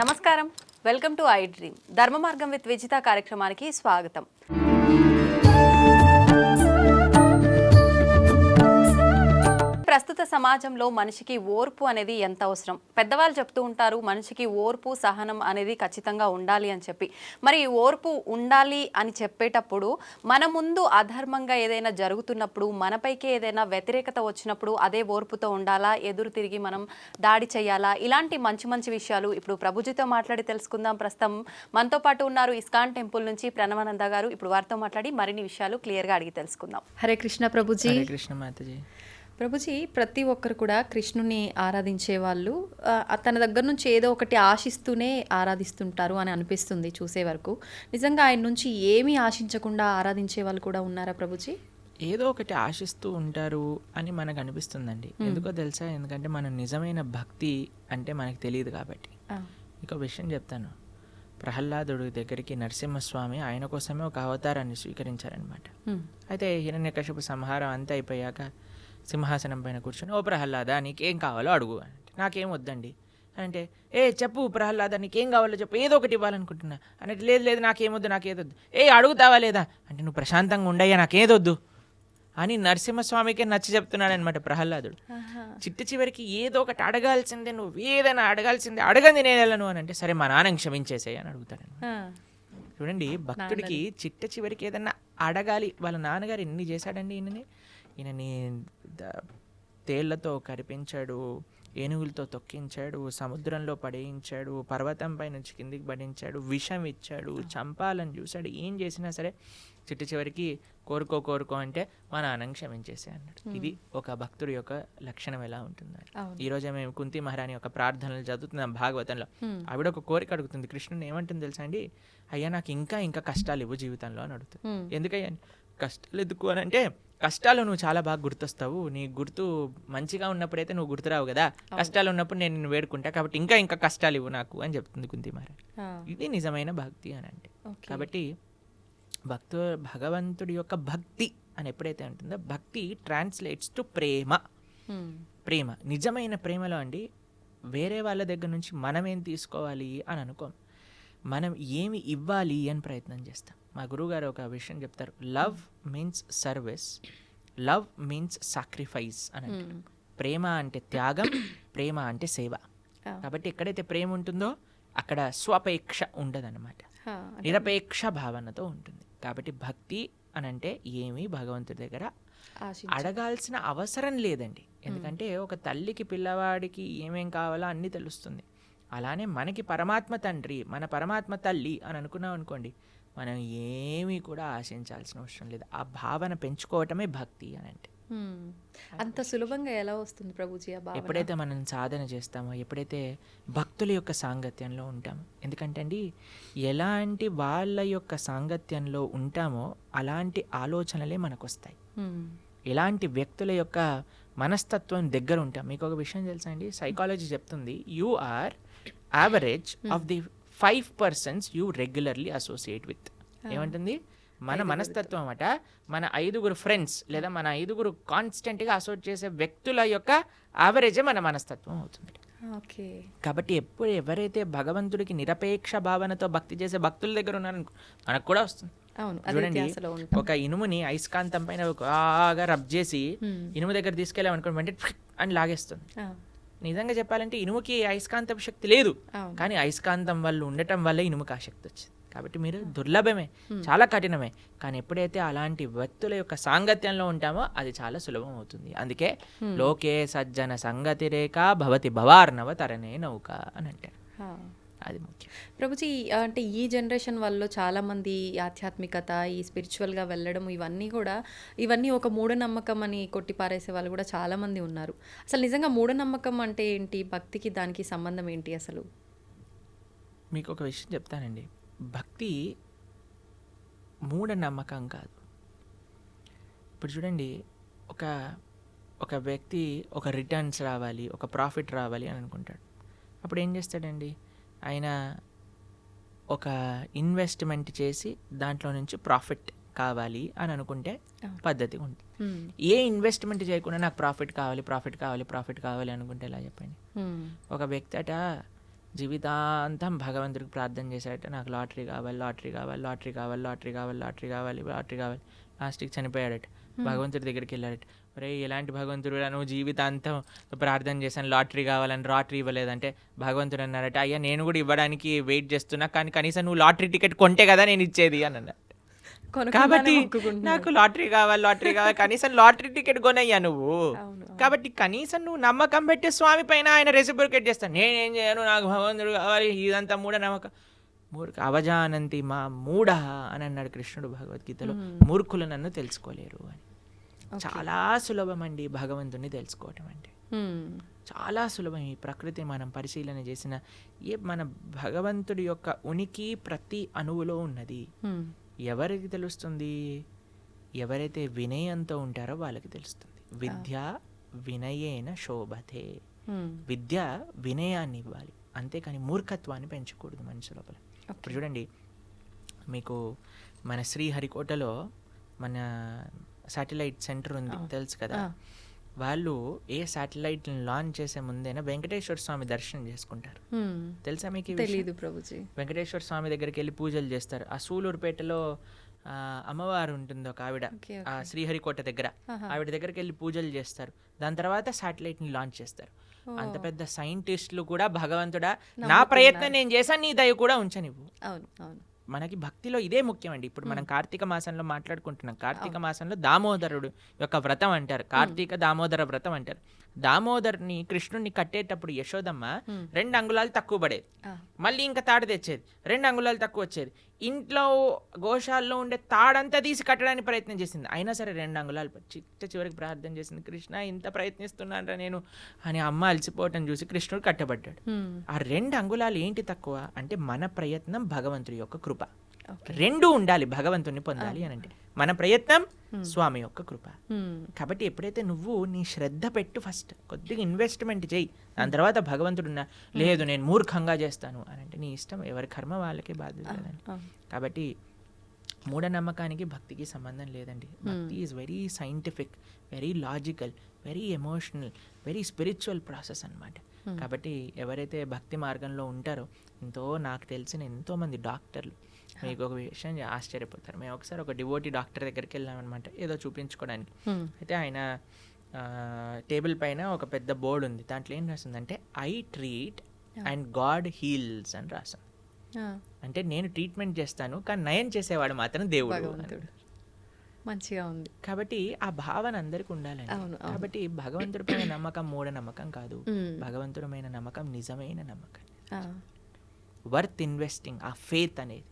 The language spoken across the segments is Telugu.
నమస్కారం, వెల్కమ్ టు ఐ డ్రీమ్. ధర్మ మార్గం విత్ విజిత కార్యక్రమానికి స్వాగతం. ప్రస్తుత సమాజంలో మనిషికి ఓర్పు అనేది ఎంత అవసరం. పెద్దవాళ్ళు చెప్తూ ఉంటారు, మనిషికి ఓర్పు సహనం అనేది ఖచ్చితంగా ఉండాలి అని చెప్పి. మరి ఈ ఓర్పు ఉండాలి అని చెప్పేటప్పుడు మన ముందు అధర్మంగా ఏదైనా జరుగుతున్నప్పుడు, మనపైకి ఏదైనా వ్యతిరేకత వచ్చినప్పుడు అదే ఓర్పుతో ఉండాలా, ఎదురు తిరిగి మనం దాడి చేయాలా, ఇలాంటి మంచి మంచి విషయాలు ఇప్పుడు ప్రభుజీతో మాట్లాడి తెలుసుకుందాం. ప్రస్తుతం మనతో పాటు ఉన్నారు ఇస్కాన్ టెంపుల్ నుంచి ప్రణవానంద గారు. ఇప్పుడు వారితో మాట్లాడి మరిన్ని విషయాలు క్లియర్గా అడిగి తెలుసుకుందాం. హరే కృష్ణ ప్రభుజీ. హరే కృష్ణ మాతాజీ. ప్రభుజీ, ప్రతి ఒక్కరు కూడా కృష్ణుని ఆరాధించే వాళ్ళు తన దగ్గర నుంచి ఏదో ఒకటి ఆశిస్తూనే ఆరాధిస్తుంటారు అని అనిపిస్తుంది చూసే వరకు. నిజంగా ఆయన నుంచి ఏమీ ఆశించకుండా ఆరాధించే వాళ్ళు కూడా ఉన్నారా ప్రభుజీ? ఏదో ఒకటి ఆశిస్తూ ఉంటారు అని మనకు అనిపిస్తుందండి. ఎందుకో తెలుసా? ఎందుకంటే మన నిజమైన భక్తి అంటే మనకు తెలియదు కాబట్టి. ఇంకో విషయం చెప్తాను. ప్రహ్లాదుడి దగ్గరికి నరసింహస్వామి ఆయన కోసమే ఒక అవతారాన్ని స్వీకరించారనమాట. అయితే హిరణ్యకశిపు సంహారం అంతా అయిపోయాక సింహాసనం పైన కూర్చొని, ఓ ప్రహ్లాద నీకేం కావాలో అడుగు అంటే, నాకేం వద్దండి అంటే, చెప్పు ప్రహ్లాద నీకేం కావాలో చెప్పు, ఏదో ఒకటి ఇవ్వాలనుకుంటున్నా అంటే, లేదు నాకేమొద్దు నాకేదొద్దు. అడుగుతావా లేదా అంటే, నువ్వు ప్రశాంతంగా ఉండయ్యా నాకేదొద్దు అని నరసింహస్వామికే నచ్చ చెప్తున్నాడు అనమాట ప్రహ్లాదుడు. చివరికి ఏదో ఒకటి అడగాల్సిందే, నువ్వు ఏదైనా అడగాల్సిందే, అడగంది నేను వెళ్ళను అని అంటే, సరే మా నాన్నని క్షమించేసేయి అని అడుగుతాడు. చూడండి, భక్తుడికి చివరికి ఏదన్నా అడగాలి. వాళ్ళ నాన్నగారు ఎన్ని చేశాడండి ఈయనని తేళ్లతో కరిపించాడు, ఏనుగులతో తొక్కించాడు, సముద్రంలో పడేయించాడు, పర్వతం పై నుంచి కిందికి పడించాడు, విషం ఇచ్చాడు, చంపాలని చూశాడు. ఏం చేసినా సరే చివరికి కోరుకో అంటే మా నాన్నని క్షమించేసే అన్నాడు. ఇది ఒక భక్తుడి యొక్క లక్షణం ఎలా ఉంటుంది. ఈరోజు మేము కుంతి మహారాణి యొక్క ప్రార్థనలు చదువుతున్నాం భాగవతంలో. ఆవిడ ఒక కోరిక అడుగుతుంది కృష్ణుని. ఏమంటుంది తెలుసా అండి? అయ్యా నాకు ఇంకా కష్టాలు ఇవ్వు జీవితంలో అని అడుగుతుంది. ఎందుకయ్యా కష్టాలు ఎందుకు అని అంటే, కష్టాలు నువ్వు చాలా బాగా గుర్తొస్తావు, నీ గుర్తు మంచిగా ఉన్నప్పుడైతే నువ్వు గుర్తురావు కదా, కష్టాలు ఉన్నప్పుడు నేను నిన్ను వేడుకుంటా, కాబట్టి ఇంకా కష్టాలు ఇవ్వు నాకు అని చెప్తుంది కుంతి మహారాణి. ఇది నిజమైన భక్తి అని అంటే. కాబట్టి భగవంతుడి యొక్క భక్తి అని ఎప్పుడైతే ఉంటుందో, భక్తి ట్రాన్స్లేట్స్ టు ప్రేమ. నిజమైన ప్రేమలో అండి వేరే వాళ్ళ దగ్గర నుంచి మనం ఏం తీసుకోవాలి అని అనుకోం, మనం ఏమి ఇవ్వాలి అని ప్రయత్నం చేస్తాం. మా గురువుగారు ఒక విషయం చెప్తారు, love means service, love means sacrifice అని అంటారు. ప్రేమ అంటే త్యాగం, ప్రేమ అంటే సేవ. కాబట్టి ఎక్కడైతే ప్రేమ ఉంటుందో అక్కడ స్వపేక్ష ఉండదన్నమాట, నిరపేక్ష భావనతో ఉంటుంది. కాబట్టి భక్తి అని అంటే ఏమీ భగవంతుడి దగ్గర అడగాల్సిన అవసరం లేదండి. ఎందుకంటే ఒక తల్లికి పిల్లవాడికి ఏమేం కావాలో అన్నీ తెలుస్తుంది. అలానే మనకి పరమాత్మ తండ్రి, మన పరమాత్మ తల్లి అని అనుకున్నాం అనుకోండి, మనం ఏమీ కూడా ఆశించాల్సిన అవసరం లేదు. ఆ భావన పెంచుకోవటమే భక్తి అని అంటే. అంత సులభంగా ఎలా వస్తుంది ప్రభుజీ ఆ భావన? ఎప్పుడైతే మనం సాధన చేస్తామో, ఎప్పుడైతే భక్తుల యొక్క సాంగత్యంలో ఉంటామో. ఎందుకంటే అండి, ఎలాంటి వాళ్ళ యొక్క సాంగత్యంలో ఉంటామో అలాంటి ఆలోచనలే మనకు వస్తాయి. ఎలాంటి వ్యక్తుల యొక్క మనస్తత్వం దగ్గర ఉంటాం. మీకు ఒక విషయం తెలుసా అండి, సైకాలజీ చెప్తుంది, you are average of the 5 persons you regularly associate with. ఏమంటుంది? మన మనస్తత్వం అట మన 5 ఫ్రెండ్స్ లేదా మన 5 కాన్స్టెంట్గా అసోసియేట్ చేసే వ్యక్తుల యొక్క యావరేజే మన మనస్తత్వం అవుతుంది. కాబట్టి ఎవరైతే భగవంతుడికి నిరపేక్ష భావనతో భక్తి చేసే భక్తుల దగ్గర ఉన్నారనుకో, మనకు కూడా వస్తుంది. చూడండి, ఒక ఇనుముని అయస్కాంతం పైన బాగా రబ్ చేసి ఇనుము దగ్గర తీసుకెళ్ళామనుకోండి, వెంటనే అని లాగేస్తుంది. నిజంగా చెప్పాలంటే ఇనుముకి అయస్కాంతం శక్తి లేదు, కానీ అయస్కాంతం వల్ల ఉండటం వల్ల ఇనుముకి ఆ శక్తి వచ్చింది. కాబట్టి మీరు దుర్లభమే, చాలా కఠినమే, కానీ ఎప్పుడైతే అలాంటి వ్యక్తుల యొక్క సాంగత్యంలో ఉంటామో అది చాలా సులభం అవుతుంది. అందుకే లోకే సజ్జన సంగతి రేఖ భవతి భవార్ణవ తరణే నౌక అని అంటారు. అది ముఖ్యం ప్రభుజీ. అంటే ఈ జనరేషన్ వాళ్ళు చాలామంది ఆధ్యాత్మికత, ఈ స్పిరిచువల్గా వెళ్ళడం, ఇవన్నీ ఒక మూఢనమ్మకం అని కొట్టిపారేసే వాళ్ళు కూడా చాలామంది ఉన్నారు. అసలు నిజంగా మూఢనమ్మకం అంటే ఏంటి, భక్తికి దానికి సంబంధం ఏంటి అసలు? మీకు ఒక విషయం చెప్తానండి, భక్తి మూఢనమ్మకం కాదు. ఇప్పుడు చూడండి, ఒక వ్యక్తి ఒక రిటర్న్స్ రావాలి, ఒక ప్రాఫిట్ రావాలి అని అనుకుంటాడు. అప్పుడు ఏం చేస్తాడండి, ఆయన ఒక ఇన్వెస్ట్మెంట్ చేసి దాంట్లో నుంచి ప్రాఫిట్ కావాలి అని అనుకుంటే పద్ధతి ఉంటుంది. ఏ ఇన్వెస్ట్మెంట్ చేయకుండా నాకు ప్రాఫిట్ కావాలి అనుకుంటే ఎలా చెప్పండి? ఒక వ్యక్తి అట జీవితాంతం భగవంతుడికి ప్రార్థన చేశాడట, నాకు లాటరీ కావాలి, లాటరీ కావాలి, లాటరీ కావాలి, లాటరీ కావాలి, లాటరీ కావాలి, లాటరీ కావాలి. లాస్ట్కి చనిపోయాడట. భగవంతుడి దగ్గరికి వెళ్ళాడట, ఒరే ఎలాంటి భగవంతుడు నువ్వు జీవితాంతం ప్రార్థన చేశాను లాటరీ కావాలని లాటరీ ఇవ్వలేదంటే భగవంతుడు అన్నారట, అయ్యా నేను కూడా ఇవ్వడానికి వెయిట్ చేస్తున్నా, కానీ కనీసం నువ్వు లాటరీ టికెట్ కొంటే కదా నేను ఇచ్చేది అని అన్నా. కాబట్టి నాకు లాటరీ కావాలి, లాటరీ కావాలి, కనీసం లాటరీ టికెట్ కొనయ్యా నువ్వు. కాబట్టి కనీసం నువ్వు నమ్మకం పెట్టే స్వామి పైన ఆయన రెసిప్రికేట్ చేస్తాను, నేనేం చేయను, నాకు భగవంతుడు కావాలి, ఇదంతా మూఢనమ్మకం. అవజానంతి మా మూఢ అని అన్నాడు కృష్ణుడు భగవద్గీతలో. మూర్ఖులు నన్ను తెలుసుకోలేరు అని. చాలా సులభం అండి భగవంతుడిని తెలుసుకోవటం అంటే, చాలా సులభం. ఈ ప్రకృతిని మనం పరిశీలన చేసిన మన భగవంతుడి యొక్క ఉనికి ప్రతి అణువులో ఉన్నది. ఎవరికి తెలుస్తుంది? ఎవరైతే వినయంతో ఉంటారో వాళ్ళకి తెలుస్తుంది. విద్య వినయేన శోభతే. విద్య వినయాన్ని ఇవ్వాలి, అంతేకాని మూర్ఖత్వాన్ని పెంచకూడదు మనిషి లోపల. ఇప్పుడు చూడండి, మీకు మన శ్రీహరికోటలో మన శాటిలైట్ సెంటర్ ఉంది తెలుసు కదా. వాళ్ళు ఏ శాటిలైట్ లాంచ్ చేసే ముందేనా వెంకటేశ్వర స్వామి దర్శనం చేసుకుంటారు. తెలుసా మీకు? తెలీదు ప్రభుజీ. వెంకటేశ్వర స్వామి దగ్గరికి వెళ్ళి పూజలు చేస్తారు. ఆ సూలూరుపేటలో అమ్మవారు ఉంటుంది ఒక ఆవిడ, ఆ శ్రీహరికోట దగ్గర, ఆవిడ దగ్గరికి వెళ్ళి పూజలు చేస్తారు. దాని తర్వాత శాటిలైట్ ని లాంచ్ చేస్తారు. అంత పెద్ద సైంటిస్టులు కూడా భగవంతుడా నా ప్రయత్నం నేను చేశాను, నీ దయ కూడా ఉంచనివ్వు. అవును అవును. మనకి భక్తిలో ఇదే ముఖ్యం అండి. ఇప్పుడు మనం కార్తీక మాసంలో మాట్లాడుకుంటున్నాం. కార్తీక మాసంలో దామోదరుడు యొక్క వ్రతం అంటారు, కార్తీక దామోదర వ్రతం అంటారు. దామోదర్ని కృష్ణుడిని కట్టేటప్పుడు యశోదమ్మ 2 అంగుళాలు తక్కువ పడేది, మళ్ళీ ఇంకా తాడు తెచ్చేది, 2 అంగుళాలు తక్కువ వచ్చేది. ఇంట్లో గోశాలలో ఉండే తాడంతా తీసి కట్టడానికి ప్రయత్నం చేసింది, అయినా సరే 2 అంగుళాలు చివరికి ప్రార్థన చేసింది, కృష్ణ ఇంత ప్రయత్నిస్తున్నానరా నేను అని. అమ్మ అలసిపోవటం చూసి కృష్ణుడు కట్టబడ్డాడు. ఆ 2 అంగుళాలు ఏంటి తక్కువ అంటే మన ప్రయత్నం, భగవంతుడి యొక్క కృప. 2 ఉండాలి భగవంతుని పొందాలి అని అంటే. మన ప్రయత్నం, స్వామి యొక్క కృప. కాబట్టి ఎప్పుడైతే నువ్వు నీ శ్రద్ధ పెట్టు, ఫస్ట్ కొద్దిగా ఇన్వెస్ట్మెంట్ చేయి, దాని తర్వాత భగవంతుడున్నా లేదు నేను మూర్ఖంగా చేస్తాను అని అంటే నీ ఇష్టం, ఎవరి కర్మ వాళ్ళకే బాధ్యత కదండి. కాబట్టి మూఢనమ్మకానికి భక్తికి సంబంధం లేదండి. భక్తి is very scientific, very logical, very emotional, very spiritual process అన్నమాట. కాబట్టి ఎవరైతే భక్తి మార్గంలో ఉంటారో, నాకు తెలిసిన ఎంతోమంది డాక్టర్లు, మీకు ఒక విషయం ఆశ్చర్యపోతారు. మేము ఒకసారి ఒక డివోటీ డాక్టర్ దగ్గరికి వెళ్ళామన్నమాట, ఏదో చూపించుకోవడానికి. అయితే ఆయన టేబుల్ పైన ఒక పెద్ద బోర్డు ఉంది, దాంట్లో ఏం రాసిందంటే I treat and God heals అని రాసాం. అంటే నేను ట్రీట్మెంట్ చేస్తాను కానీ నయం చేసేవాడు మాత్రం దేవుడు. మంచిగా ఉంది. కాబట్టి ఆ భావన అందరికి ఉండాలండి. కాబట్టి భగవంతుడిపైన నమ్మకం మూఢనమ్మకం కాదు, భగవంతుడిపైన నమ్మకం నిజమైన నమ్మకం, వర్త్ ఇన్వెస్టింగ్, ఆ ఫెయిత్ అనేది.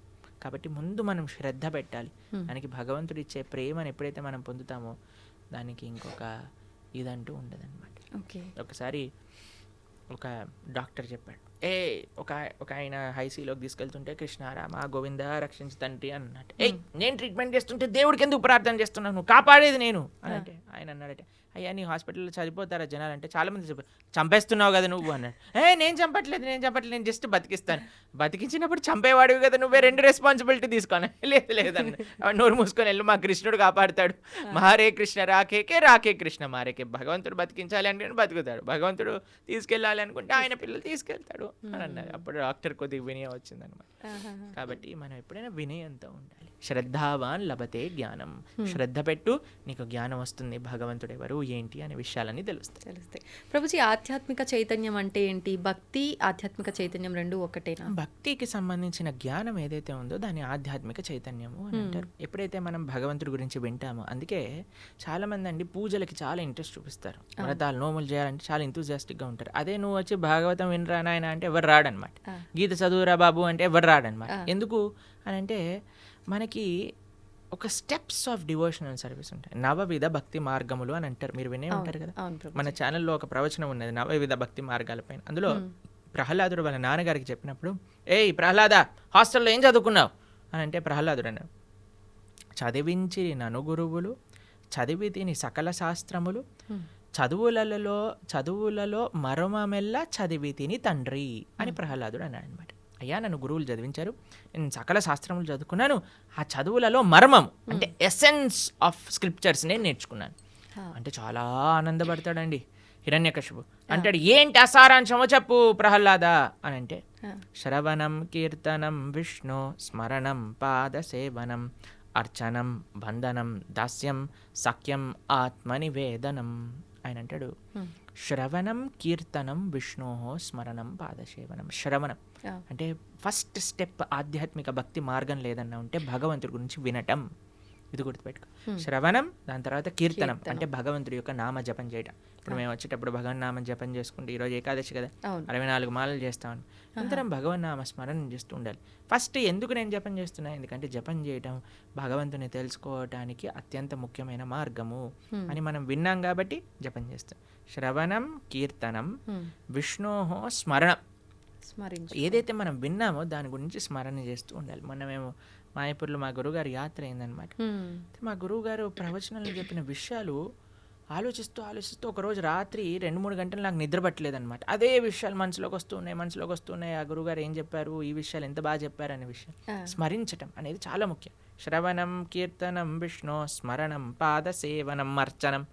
కాబట్టి ముందు మనం శ్రద్ధ పెట్టాలి. దానికి భగవంతుడు ఇచ్చే ప్రేమను ఎప్పుడైతే మనం పొందుతామో దానికి ఇంకొక ఇదంటూ ఉండదన్నమాట. ఒకసారి ఒక డాక్టర్ చెప్పాడు, ఒక ఆయన హైసీలోకి తీసుకెళ్తుంటే కృష్ణ రామ గోవింద రక్షించు తండ్రి అన్నట్టు, నేను ట్రీట్మెంట్ చేస్తుంటే దేవుడికి ఎందుకు ప్రార్థన చేస్తున్నాను, నువ్వు కాపాడేది నేను అని అంటే ఆయన అన్నాడట, అయ్యా నీ హాస్పిటల్లో చనిపోతారా జనాలు అంటే చాలా మంది చంపేస్తున్నావు కదా నువ్వు అన్నాడు. నేను చంపట్లేదు, నేను జస్ట్ బతికిస్తాను. బతికించినప్పుడు చంపేవాడివి కదా నువ్వే, 2 రెస్పాన్సిబిలిటీ తీసుకోను. లేదన్న, నోరు మూసుకొని వెళ్ళు, మా కృష్ణుడు కాపాడుతాడు, మారే కృష్ణ రాకే కృష్ణ మారేకే. భగవంతుడు బతికించాలి అంటే బతుకుతాడు, భగవంతుడు తీసుకెళ్ళాలి అనుకుంటే ఆయన పిల్లలు తీసుకెళ్తాడు అని అన్నారు. అప్పుడు డాక్టర్ కొద్దిగా వినయం వచ్చిందనమాట. కాబట్టి మనం ఎప్పుడైనా వినయంతో ఉండాలి. శ్రద్ధావాన్ లభతే జ్ఞానం. శ్రద్ధ పెట్టు, నీకు జ్ఞానం వస్తుంది, భగవంతుడు ఎవరు ఏంటి అనే విషయాలన్నీ తెలుస్తాయి. ప్రభుజీ, ఆధ్యాత్మిక చైతన్యం అంటే ఏంటి? భక్తి ఆధ్యాత్మిక చైతన్యం 2 ఒకటేనా? భక్తికి సంబంధించిన జ్ఞానం ఏదైతే ఉందో దాన్ని ఆధ్యాత్మిక చైతన్యము అని అంటారు. ఎప్పుడైతే మనం భగవంతుడి గురించి వింటామో, అందుకే చాలా మంది అండి పూజలకి చాలా ఇంట్రెస్ట్ చూపిస్తారు, వ్రతాలు నోములు చేయాలంటే చాలా ఎంతూజియాస్టిక్ గా ఉంటారు. అదే నువ్వు వచ్చి భాగవతం వినరా నాయన అంటే ఎవరు రాడనమాట, గీత చదువురా బాబు అంటే ఎవరు రాడనమాట. ఎందుకు అని అంటే మనకి ఒక స్టెప్స్ ఆఫ్ డివోషనల్ సర్వీస్ ఉంటాయి. 9 భక్తి మార్గములు అని అంటారు, మీరు వినే ఉంటారు కదా. మన ఛానల్లో ఒక ప్రవచనం ఉన్నది 9 భక్తి మార్గాలపైన. అందులో ప్రహ్లాదుడు వాళ్ళ నాన్నగారికి చెప్పినప్పుడు, ప్రహ్లాద హాస్టల్లో ఏం చదువుకున్నావు అని అంటే ప్రహ్లాదుడు అన్నాడు, చదివించి నను గురువులు చదివి తిని సకల శాస్త్రములు చదువులలో మరొమమెల్ల చదివి తిని తండ్రి అని ప్రహ్లాదుడు అన్నాడు అనమాట. అయ్యా నన్ను గురువులు చదివించారు, నేను సకల శాస్త్రములు చదువుకున్నాను, ఆ చదువులలో మర్మం అంటే ఎసెన్స్ ఆఫ్ స్క్రిప్చర్స్ నేను నేర్చుకున్నాను అంటే చాలా ఆనందపడతాడండి. హిరణ్యకశిపు అంటాడు, ఏంటి అసారాంశమో చెప్పు ప్రహ్లాద అని అంటే, శ్రవణం కీర్తనం విష్ణు స్మరణం పాదసేవనం అర్చనం బంధనం దాస్యం సఖ్యం ఆత్మనివేదనం. ఆయన అంటాడు, శ్రవణం కీర్తనం విష్ణో స్మరణం పాదసేవనం. శ్రవణం అంటే ఫస్ట్ స్టెప్ ఆధ్యాత్మిక భక్తి మార్గం లేదన్నా ఉంటే భగవంతుడి గురించి వినటం. ఇది గుర్తుపెట్టుకో. శ్రవణం, దాని తర్వాత కీర్తనం అంటే భగవంతుడి యొక్క నామ జపం చేయటం. ఇప్పుడు మేము వచ్చేటప్పుడు భగవన్ నామం జపం చేసుకుంటే, ఈరోజు ఏకాదశి కదా, 64 మాలలు చేస్తామని, అందరం భగవన్ నామ స్మరణ చేస్తూ ఉండాలి. ఫస్ట్ ఎందుకు నేను జపం చేస్తున్నా? ఎందుకంటే జపం చేయటం భగవంతుని తెలుసుకోవటానికి అత్యంత ముఖ్యమైన మార్గము అని మనం విన్నాం కాబట్టి జపం చేస్తాం. శ్రవణం కీర్తనం విష్ణోహో స్మరణం. ఏదైతే మనం విన్నామో దాని గురించి స్మరణ చేస్తూ ఉండాలి. మొన్న మాయపూర్లో మా గురువుగారు యాత్ర అయిందనమాట. మా గురువుగారు ప్రవచనాలు చెప్పిన విషయాలు ఆలోచిస్తూ ఒకరోజు రాత్రి 2-3 గంటలు నాకు నిద్ర పట్టలేదన్నమాట. అదే విషయాలు మనసులోకి వస్తున్నాయి. ఆ గురువుగారు ఏం చెప్పారు, ఈ విషయాలు ఎంత బాగా చెప్పారు అనే విషయం స్మరించటం అనేది చాలా ముఖ్యం. శ్రవణం కీర్తనం విష్ణు స్మరణం పాదసేవనం అర్చనం.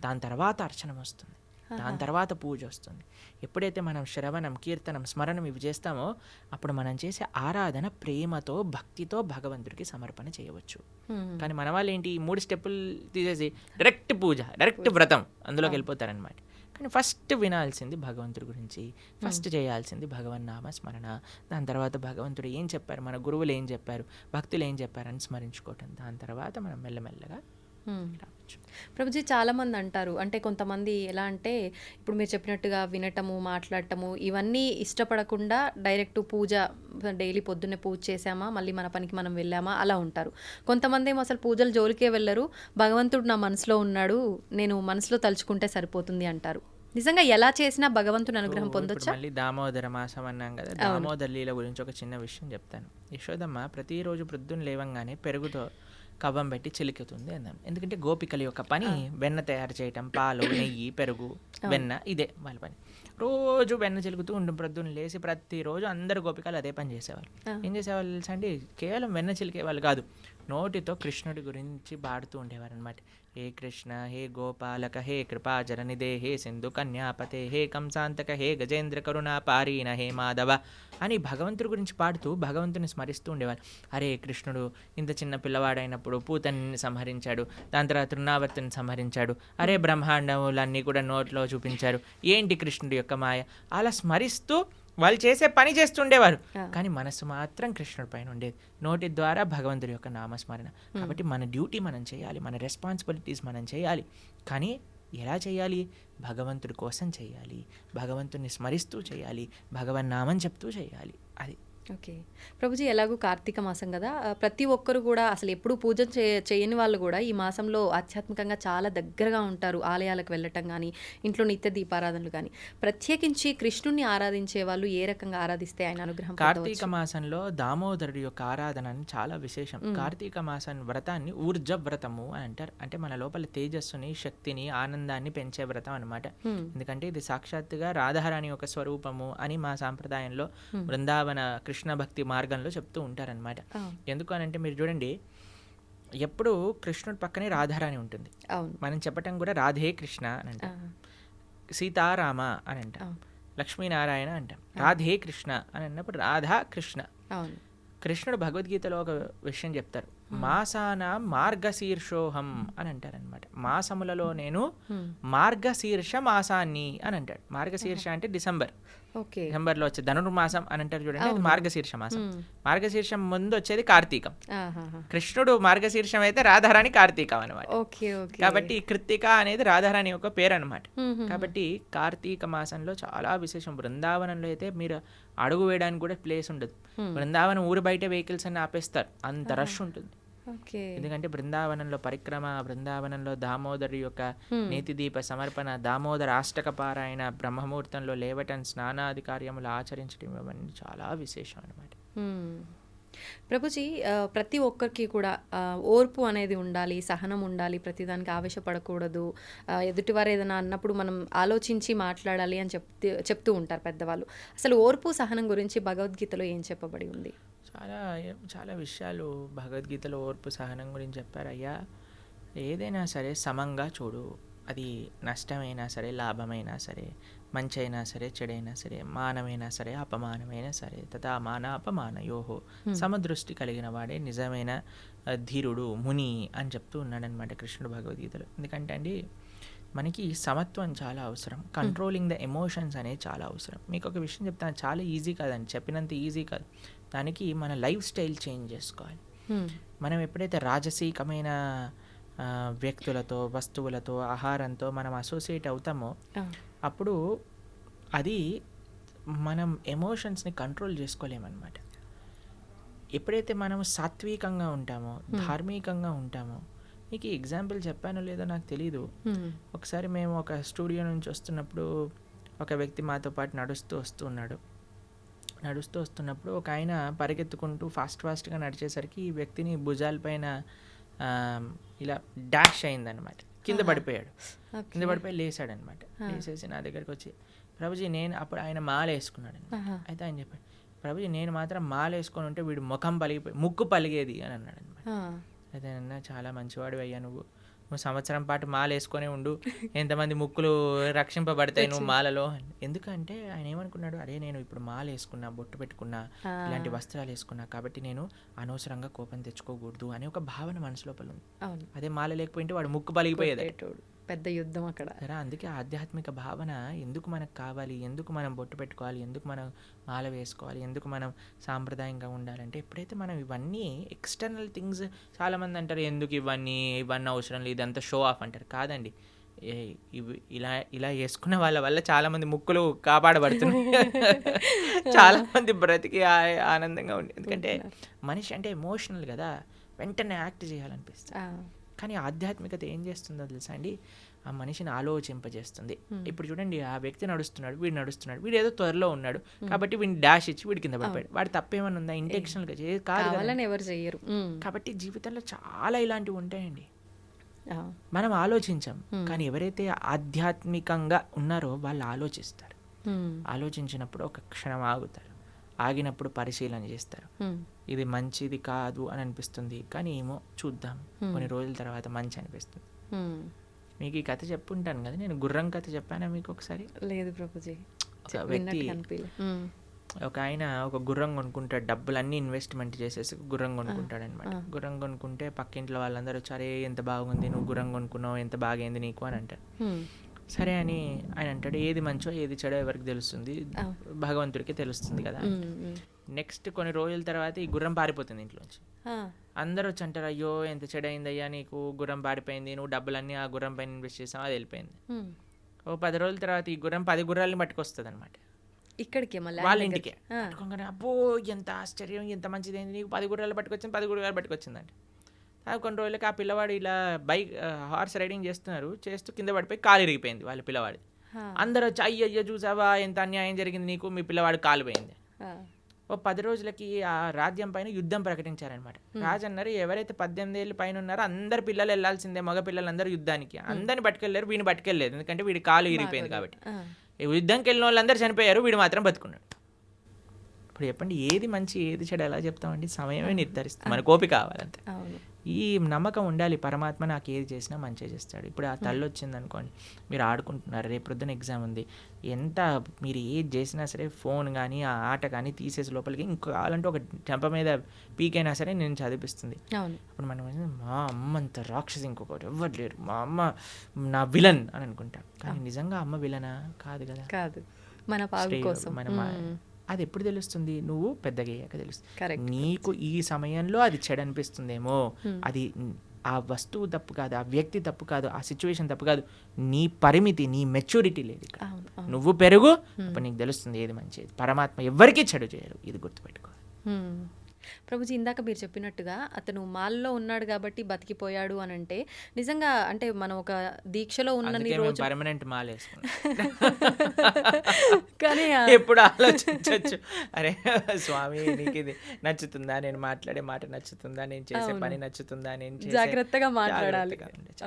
దాని తర్వాత అర్చనం వస్తుంది, దాని తర్వాత పూజ వస్తుంది. ఎప్పుడైతే మనం శ్రవణం కీర్తనం స్మరణం ఇవి చేస్తామో అప్పుడు మనం చేసే ఆరాధన ప్రేమతో భక్తితో భగవంతుడికి సమర్పణ చేయవచ్చు. కానీ మన వాళ్ళు ఏంటి, ఈ 3 స్టెప్పులు తీసేసి డైరెక్ట్ పూజ, డైరెక్ట్ వ్రతం అందులోకి వెళ్ళిపోతారనమాట. కానీ ఫస్ట్ వినాల్సింది భగవంతుడి గురించి, ఫస్ట్ చేయాల్సింది భగవన్నామ స్మరణ. దాని తర్వాత భగవంతుడు ఏం చెప్పారు, మన గురువులు ఏం చెప్పారు, భక్తులు ఏం చెప్పారని స్మరించుకోవటం. దాని తర్వాత మనం మెల్లమెల్లగా రావచ్చు. ప్రభుజీ, చాలామంది అంటారు, అంటే కొంతమంది ఎలా అంటే ఇప్పుడు మీరు చెప్పినట్టుగా వినటము, మాట్లాడటము ఇవన్నీ ఇష్టపడకుండా డైరెక్ట్ పూజ, డైలీ పొద్దున్నే పూజ చేసామా మళ్ళీ మన పనికి మనం వెళ్ళామా అలా ఉంటారు. కొంతమంది ఏమో అసలు పూజలు జోలికే వెళ్ళరు, భగవంతుడు నా మనసులో ఉన్నాడు, నేను మనసులో తలుచుకుంటే సరిపోతుంది అంటారు. నిజంగా ఎలా చేసినా భగవంతుని అనుగ్రహం పొందొచ్చా? మళ్ళీ దామోదర మాసం అన్నాం కదా, దామోదర లీల గురించి ఒక చిన్న విషయం చెప్తాను. యశోదమ్మ ప్రతిరోజు ప్రొద్దున లేవంగానే పెరుగుతో కవ్వం పెట్టి చిలుకుతుంది అన్నాను. ఎందుకంటే గోపికల యొక్క పని వెన్న తయారు చేయటం, పాలు, నెయ్యి, పెరుగు, వెన్న, ఇదే వాళ్ళ పని. రోజు వెన్న చిలుకుతూ ఉండు ప్రొద్దున లేసి. ప్రతిరోజు అందరు గోపికలు అదే పని చేసేవాళ్ళు. ఏం చేసేవాళ్ళు తెలుసా అండి, కేవలం వెన్న చిలికే వాళ్ళు కాదు, నోటితో కృష్ణుడి గురించి పాడుతూ ఉండేవారు అనమాట. హే కృష్ణ, హే గోపాలక, హే కృపాచరణిదే, హే సింధు కన్యాపతే, హే కంసాంతక, హే గజేంద్ర కరుణా పారీణ, హే మాధవ అని భగవంతుడి గురించి పాడుతూ భగవంతుని స్మరిస్తూ ఉండేవారు. అరే కృష్ణుడు ఇంత చిన్న పిల్లవాడైనప్పుడు పూతని సంహరించాడు, దాని తర్వాత తృణావర్తిని సంహరించాడు, అరే బ్రహ్మాండములన్నీ కూడా నోట్లో చూపించారు, ఏంటి కృష్ణుడి యొక్క మాయ, అలా స్మరిస్తూ వాళ్ళు చేసే పని చేస్తుండేవారు. కానీ మనసు మాత్రం కృష్ణుడి పైన ఉండేది, నోటి ద్వారా భగవంతుడి యొక్క నామస్మరణ. కాబట్టి మన డ్యూటీ మనం చేయాలి, మన రెస్పాన్సిబిలిటీస్ మనం చేయాలి. కానీ ఎలా చేయాలి? భగవంతుడి కోసం చేయాలి, భగవంతుడిని స్మరిస్తూ చేయాలి, భగవన్నామం చెప్తూ చేయాలి. అది ఓకే ప్రభుజీ, ఎలాగూ కార్తీక మాసం కదా, ప్రతి ఒక్కరు కూడా అసలు ఎప్పుడు పూజ చేయని వాళ్ళు కూడా ఈ మాసంలో ఆధ్యాత్మికంగా చాలా దగ్గరగా ఉంటారు. ఆలయాలకు వెళ్ళటం కానీ, ఇంట్లో నిత్య దీపారాధనలు కానీ. ప్రత్యేకించి కృష్ణుని ఆరాధించే వాళ్ళు ఏ రకంగా ఆరాధిస్తే ఆయన అనుగ్రహం? కార్తీక మాసంలో దామోదరుడి యొక్క ఆరాధన చాలా విశేషం. కార్తీక మాసం వ్రతాన్ని ఊర్జ వ్రతము అని అంటారు. అంటే మన లోపల తేజస్సుని, శక్తిని, ఆనందాన్ని పెంచే వ్రతం అనమాట. ఎందుకంటే ఇది సాక్షాత్తుగా రాధారాణి యొక్క స్వరూపము అని మా సాంప్రదాయంలో బృందావన కృష్ణ భక్తి మార్గంలో చెప్తూ ఉంటారనమాట. ఎందుకు అని అంటే మీరు చూడండి, ఎప్పుడు కృష్ణుడి పక్కనే రాధారాణి ఉంటుంది. మనం చెప్పటం కూడా రాధే కృష్ణ అని అంటాం, సీతారామ అని అంటాం, లక్ష్మీనారాయణ అంటాం. రాధే కృష్ణ అని అన్నప్పుడు రాధా కృష్ణ. కృష్ణుడు భగవద్గీతలో ఒక విషయం చెప్తారు, మాసాన మార్గశీర్షోహం అని అంటారనమాట. మాసములలో నేను మార్గశీర్ష మాసాన్ని అని అంటాడు. మార్గశీర్ష అంటే డిసెంబర్, డిసెంబర్లో వచ్చే ధనుర్మాసం అని అంటారు చూడండి, అది మార్గశీర్ష మాసం. మార్గశీర్షం ముందు వచ్చేది కార్తీకం. కృష్ణుడు మార్గశీర్షం అయితే రాధారాణి కార్తీకం అనమాట. కాబట్టి కృత్తిక అనేది రాధారాణి యొక్క పేరు అనమాట. కాబట్టి కార్తీక మాసంలో చాలా విశేషం. బృందావనంలో అయితే మీరు అడుగు వేయడానికి కూడా ప్లేస్ ఉండదు. బృందావనం ఊరు బయట వెహికల్స్ అన్ని ఆపేస్తారు, అంత రష్ ఉంటుంది. ఎందుకంటే బృందావనంలో పరిక్రమ, బృందావనంలో దామోదరి యొక్క నేతి దీప సమర్పణ, దామోదర అష్టక పారాయణ, బ్రహ్మముహూర్తంలో లేవటం, స్నానాది కార్యములు ఆచరించడం, ఇవన్నీ చాలా విశేషం అనమాట. ప్రభుజీ, ప్రతి ఒక్కరికి కూడా ఓర్పు అనేది ఉండాలి, సహనం ఉండాలి, ప్రతిదానికి ఆవేశపడకూడదు, ఎదుటివారు ఏదైనా అన్నప్పుడు మనం ఆలోచించి మాట్లాడాలి అని చెప్తూ ఉంటారు పెద్దవాళ్ళు. అసలు ఓర్పు సహనం గురించి భగవద్గీతలో ఏం చెప్పబడి ఉంది? చాలా చాలా విషయాలు భగవద్గీతలో ఓర్పు సహనం గురించి చెప్పారు. అయ్యా, ఏదైనా సరే సమంగా చూడు, అది నష్టమైనా సరే, లాభమైనా సరే, మంచి అయినా సరే, చెడైనా సరే, మానమైనా సరే, అపమానమైనా సరే, తథా మాన అపమానయోహో సమదృష్టి కలిగిన వాడే నిజమైన ధీరుడు, ముని అని చెప్తూ ఉన్నాడనమాట కృష్ణుడు భగవద్గీతలో. ఎందుకంటే అండి మనకి సమత్వం చాలా అవసరం, కంట్రోలింగ్ ద ఎమోషన్స్ అనేది చాలా అవసరం. మీకు ఒక విషయం చెప్తాను, చాలా ఈజీ కాదండి, చెప్పినంత ఈజీ కాదు. దానికి మన లైఫ్ స్టైల్ చేంజ్ చేసుకోవాలి. మనం ఎప్పుడైతే రాజసీకమైన వ్యక్తులతో, వస్తువులతో, ఆహారంతో మనం అసోసియేట్ అవుతామో అప్పుడు అది మనం ఎమోషన్స్ని కంట్రోల్ చేసుకోలేమన్నమాట. ఎప్పుడైతే మనం సాత్వికంగా ఉంటామో, ధార్మికంగా ఉంటామో, మీకు ఎగ్జాంపుల్ చెప్పానో లేదో నాకు తెలీదు. ఒకసారి మేము ఒక స్టూడియో నుంచి వస్తున్నప్పుడు ఒక వ్యక్తి మాతో పాటు నడుస్తూ వస్తున్నప్పుడు ఒక ఆయన పరిగెత్తుకుంటూ ఫాస్ట్గా నడిచేసరికి ఈ వ్యక్తిని భుజాలపైన ఇలా డాష్ అయిందనమాట. కింద పడిపోయాడు. కింద పడిపోయి లేసాడనమాట. లేసేసి నా దగ్గరికి వచ్చి, ప్రభుజీ నేను, అప్పుడు ఆయన మాల వేసుకున్నాడు. అయితే ఆయన చెప్పాడు, ప్రభుజీ నేను మాత్రం మాల వేసుకొని ఉంటే వీడు ముక్కు పలిగేది అని అన్నాడు అనమాట. అయితే అన్న చాలా మంచివాడు అయ్యా, నువ్వు సంవత్సరం పాటు మాల వేసుకొని ఉండు, ఎంతమంది ముక్కులు రక్షింపబడతాయి నువ్వు మాలలో. ఎందుకంటే ఆయన ఏమనుకున్నాడు, అరే నేను ఇప్పుడు మాల వేసుకున్నా, బొట్టు పెట్టుకున్నా, ఇలాంటి వస్త్రాలు వేసుకున్నా, కాబట్టి నేను అనవసరంగా కోపం తెచ్చుకోకూడదు అనే ఒక భావన మనసు లోపల ఉంది. అదే మాల లేకపోయింటే వాడు ముక్కు పలిగిపోయేది, పెద్ద యుద్ధం అక్కడ. సరే, అందుకే ఆధ్యాత్మిక భావన ఎందుకు మనకు కావాలి, ఎందుకు మనం బొట్టు పెట్టుకోవాలి, ఎందుకు మనం మాల వేసుకోవాలి, ఎందుకు మనం సాంప్రదాయంగా ఉండాలంటే ఎప్పుడైతే మనం ఇవన్నీ ఎక్స్టర్నల్ థింగ్స్, చాలామంది అంటారు ఎందుకు ఇవన్నీ అవసరం లేదు, ఇదంతా షో ఆఫ్ అంటారు. కాదండి, ఇవి ఇలా వేసుకున్న వాళ్ళ వల్ల చాలామంది ముక్కులు కాపాడబడుతున్నాయి, చాలామంది బ్రతికి ఆనందంగా ఉంది. ఎందుకంటే మనిషి అంటే ఎమోషనల్ కదా, వెంటనే యాక్ట్ చేయాలనిపిస్తుంది. కానీ ఆధ్యాత్మికత ఏం చేస్తుందో తెలుసా అండి, ఆ మనిషిని ఆలోచింపజేస్తుంది. ఇప్పుడు చూడండి, ఆ వ్యక్తి నడుస్తున్నాడు, వీడు ఏదో త్వరలో ఉన్నాడు కాబట్టి వీడిని డాష్ ఇచ్చి వీడి కింద పడిపోయాడు. వాడి తప్పేమన్నా ఉందా? ఇంటెన్షనల్గా కాదు, ఎవరు చేయరు. కాబట్టి జీవితంలో చాలా ఇలాంటివి ఉంటాయండి, మనం ఆలోచించాం. కానీ ఎవరైతే ఆధ్యాత్మికంగా ఉన్నారో వాళ్ళు ఆలోచిస్తారు. ఆలోచించినప్పుడు ఒక క్షణం ఆగుతారు, ఆగినప్పుడు పరిశీలన చేస్తారు. ఇది మంచిది కాదు అని అనిపిస్తుంది, కానీ ఏమో చూద్దాం, కొన్ని రోజుల తర్వాత మంచి అనిపిస్తుంది. మీకు ఈ కథ చెప్పుంటాను కదా, నేను గుర్రం కథ చెప్పానా మీకు ఒకసారి? లేదు ప్రభుజీ. ఒక వ్యక్తి, ఒక ఆయన ఒక గుర్రం కొనుక్కుంటాడు, డబ్బులన్నీ ఇన్వెస్ట్మెంట్ చేసేసి గుర్రం కొనుక్కుంటాడు అనమాట. గుర్రం కొనుక్కుంటే పక్కింట్లో వాళ్ళందరూ సరే ఎంత బాగుంది, నువ్వు గుర్రం కొనుక్కున్నావు, ఎంత బాగైంది నీకు అని అంటారు. సరే అని ఆయన అంటాడు, ఏది మంచో ఏది చెడో ఎవరికి తెలుస్తుంది, భగవంతుడికి తెలుస్తుంది కదా. నెక్స్ట్ కొన్ని రోజుల తర్వాత ఈ గుర్రం పారిపోతుంది ఇంట్లోంచి. అందరూ వచ్చి అంటారు, అయ్యో ఎంత చెడైందయ్యా నీకు, గుర్రం పారిపోయింది, నువ్వు డబ్బులన్నీ ఆ గుర్రం పైన ఇన్వెస్ట్ చేసావు, అది వెళ్ళిపోయింది. ఓ 10 రోజుల తర్వాత ఈ గుర్రం 10 గుర్రాలని పట్టుకొస్తుంది అనమాట ఇక్కడికి, వాళ్ళ ఇంటికి. పట్టుకోగానే అబ్బో ఎంత ఆశ్చర్యం, ఎంత మంచిదైంది నీకు, 10 గుర్రాలు పట్టుకొచ్చింది, 10 గుర్రాలు పట్టుకొచ్చిందంటే. కొన్ని రోజులకి ఆ పిల్లవాడు ఇలా హార్స్ రైడింగ్ చేస్తూ కింద పడిపోయి కాలు ఇరిగిపోయింది వాళ్ళ పిల్లవాడి. అందరూ వచ్చి అయ్యయ్యో చూసావా ఎంత అన్యాయం జరిగింది నీకు, మీ పిల్లవాడు కాలు పోయింది. ఓ 10 రోజులకి ఆ రాజ్యం పైన యుద్ధం ప్రకటించారనమాట. రాజు అన్నారు, ఎవరైతే 18 ఏళ్ళ పైన ఉన్నారో అందరు పిల్లలు వెళ్ళాల్సిందే, మగ పిల్లలు అందరూ యుద్ధానికి. అందరిని పట్టుకెళ్ళారు, వీడిని పట్టుకెళ్ళలేదు, ఎందుకంటే వీడి కాలు ఇరిగిపోయింది కాబట్టి. యుద్ధంకి వెళ్ళిన వాళ్ళందరూ చనిపోయారు, వీడు మాత్రం బతుకున్నాడు. ఇప్పుడు చెప్పండి, ఏది మంచి ఏది చెడు ఎలా చెప్తామండి? సమయమే నిర్ధారిస్తుంది, మనకు ఓపిక కావాలంతే. ఈ నమ్మకం ఉండాలి, పరమాత్మ నాకు ఏది చేసినా మంచిగా చేస్తాడు. ఇప్పుడు ఆ తల్లి వచ్చింది అనుకోండి, మీరు ఆడుకుంటున్నారు, రేపు ప్రొద్దున ఎగ్జామ్ ఉంది, ఎంత మీరు ఏది చేసినా సరే ఫోన్ కానీ ఆ ఆట కానీ తీసేసి లోపలికి ఇంకో కావాలంటే ఒక చెంప మీద పీకైనా సరే నేను చదివిస్తుంది. అప్పుడు మనం మా అమ్మ అంత రాక్షసి ఇంకొకటి ఎవ్వరు లేరు, మా అమ్మ నా విలన్ అని అనుకుంటాం. కానీ నిజంగా అమ్మ విలనా? కాదు కదా, కాదు, మన పాగు కోసం. అది ఎప్పుడు తెలుస్తుంది? నువ్వు పెద్దగా అయ్యాక తెలుస్తుంది. నీకు ఈ సమయంలో అది చెడు అనిపిస్తుందేమో, అది ఆ వస్తువు తప్పు కాదు, ఆ వ్యక్తి తప్పు కాదు, ఆ సిచ్యువేషన్ తప్పు కాదు, నీ పరిమితి, నీ మెచ్యూరిటీ లేదు ఇక్కడ. నువ్వు పెరుగు, అప్పుడు నీకు తెలుస్తుంది ఏది మంచిది. పరమాత్మ ఎవరికీ చెడు చేయరు, ఇది గుర్తుపెట్టుకో. ప్రభుజీ, ఇందాక మీరు చెప్పినట్టుగా అతను మాల్లో ఉన్నాడు కాబట్టి బతికిపోయాడు అని అంటే, నిజంగా అంటే మనం ఒక దీక్షలో ఉన్నన్ని రోజు పర్మనెంట్ మాల వేసుకున్నాం. కానీ ఎప్పుడు ఆలోచించవచ్చు, అరే స్వామి నీకు ఇది నచ్చుతుందా, నేను మాట్లాడే మాట నచ్చుతుందా, నేను చేసే పని నచ్చుతుందా, నేను జాగ్రత్తగా మాట్లాడాలి.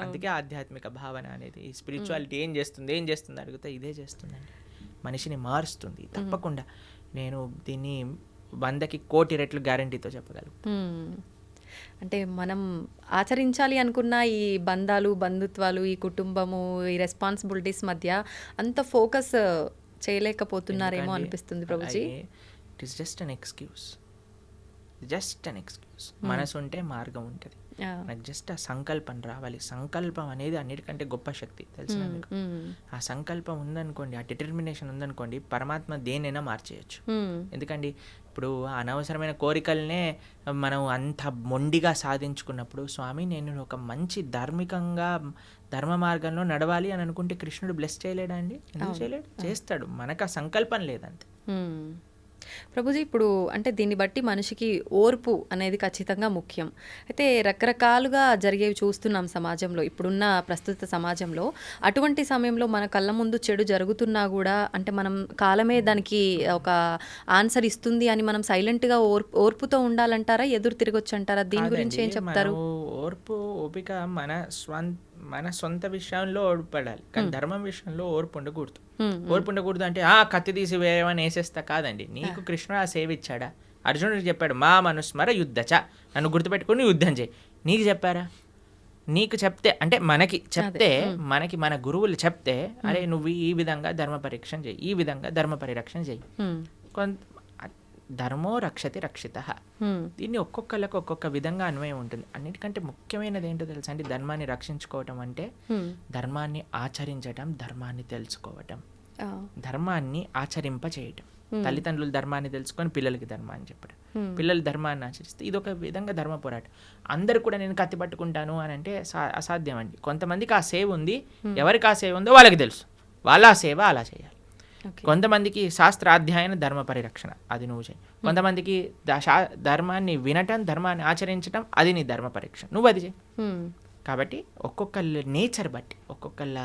అందుకే ఆధ్యాత్మిక భావన అనేది, స్పిరిచువాలిటీ ఏం చేస్తుంది అడిగితే ఇదే చేస్తుందండి, మనిషిని మారుస్తుంది తప్పకుండా. నేను దీన్ని 100కి 1,000,000 రెట్లు గ్యారంటీతో చెప్పగలను. అంటే మనం ఆచరించాలి అనుకున్న ఈ బంధాలు, బంధుత్వాలు, ఈ కుటుంబము, ఈ రెస్పాన్సిబిలిటీస్ మధ్య అంత ఫోకస్ చేయలేకపోతున్నారేమో అనిపిస్తుంది Prabhuji. It is just an excuse, మనసు ఉంటే మార్గం ఉంటుంది. నాకు జస్ట్ ఆ సంకల్పం రావాలి. సంకల్పం అనేది అన్నిటికంటే గొప్ప శక్తి, తెలిసిన మీకు. ఆ సంకల్పం ఉందనుకోండి, ఆ డిటర్మినేషన్ ఉందనుకోండి, పరమాత్మ దేనైనా మార్చేయచ్చు. ఎందుకండి ఇప్పుడు అనవసరమైన కోరికలనే మనం అంత మొండిగా సాధించుకున్నప్పుడు, స్వామి నేను ఒక మంచి ధర్మ మార్గంలో నడవాలి అని అనుకుంటే కృష్ణుడు బ్లెస్ చేయలేడా అండి? ఎందుకు చేయలేడు? చేస్తాడు. మనకు ఆ సంకల్పం లేదంతే. ప్రభుజీ, ఇప్పుడు అంటే దీన్ని బట్టి మనిషికి ఓర్పు అనేది ఖచ్చితంగా ముఖ్యం. అయితే రకరకాలుగా జరిగేవి చూస్తున్నాం సమాజంలో, ఇప్పుడున్న ప్రస్తుత సమాజంలో. అటువంటి సమయంలో మన కళ్ళ ముందు చెడు జరుగుతున్నా కూడా అంటే మనం కాలమే దానికి ఒక ఆన్సర్ ఇస్తుంది అని మనం సైలెంట్గా ఓర్పుతో ఉండాలంటారా, ఎదురు తిరగొచ్చు అంటారా? దీని గురించి ఏం చెప్తారు? ఓర్పు, ఓపిక మన సొంత విషయంలో ఓడిపడాలి, కానీ ధర్మం విషయంలో ఓర్పు ఉండకూడదు. ఓర్పు ఉండకూడదు అంటే కత్తి తీసి వేరేమని వేసేస్తా కాదండి. నీకు కృష్ణుడు ఆ సేవ ఇచ్చాడా? అర్జునుడికి చెప్పాడు, మా మనుస్మర యుద్ధచ, నన్ను గుర్తుపెట్టుకుని యుద్ధం చేయి. నీకు చెప్పారా? నీకు చెప్తే అంటే మనకి మన గురువులు చెప్తే, అరే నువ్వు ఈ విధంగా ధర్మ పరీక్షణ చేయి, ఈ విధంగా ధర్మ పరిరక్షణ చేయి. ధర్మో రక్షతి రక్షిత. దీన్ని ఒక్కొక్కళ్ళకి ఒక్కొక్క విధంగా అన్వయం ఉంటుంది. అన్నిటికంటే ముఖ్యమైనది ఏంటో తెలుసా అండి? ధర్మాన్ని రక్షించుకోవటం అంటే ధర్మాన్ని ఆచరించటం, ధర్మాన్ని తెలుసుకోవటం, ధర్మాన్ని ఆచరింప చేయటం. తల్లిదండ్రులు ధర్మాన్ని తెలుసుకొని పిల్లలకి ధర్మాన్ని చెప్పడం, పిల్లలు ధర్మాన్ని ఆచరిస్తే ఇదొక విధంగా ధర్మ పోరాటం. అందరు కూడా నేను కత్తి పట్టుకుంటాను అని అంటే అసాధ్యం అండి. కొంతమందికి ఆ సేవ ఉంది, ఎవరికి ఆ సేవ ఉందో వాళ్ళకి తెలుసు, వాళ్ళ ఆ సేవ అలా చేయాలి. కొంతమందికి శాస్త్రాధ్యాయన ధర్మ పరిరక్షణ, అది నువ్వు చేయి. కొంతమందికి ధర్మాన్ని వినటం, ధర్మాన్ని ఆచరించటం, అది నీ ధర్మ పరీక్ష, నువ్వు అది చేయి. కాబట్టి ఒక్కొక్కళ్ళ నేచర్ బట్టి, ఒక్కొక్కళ్ళ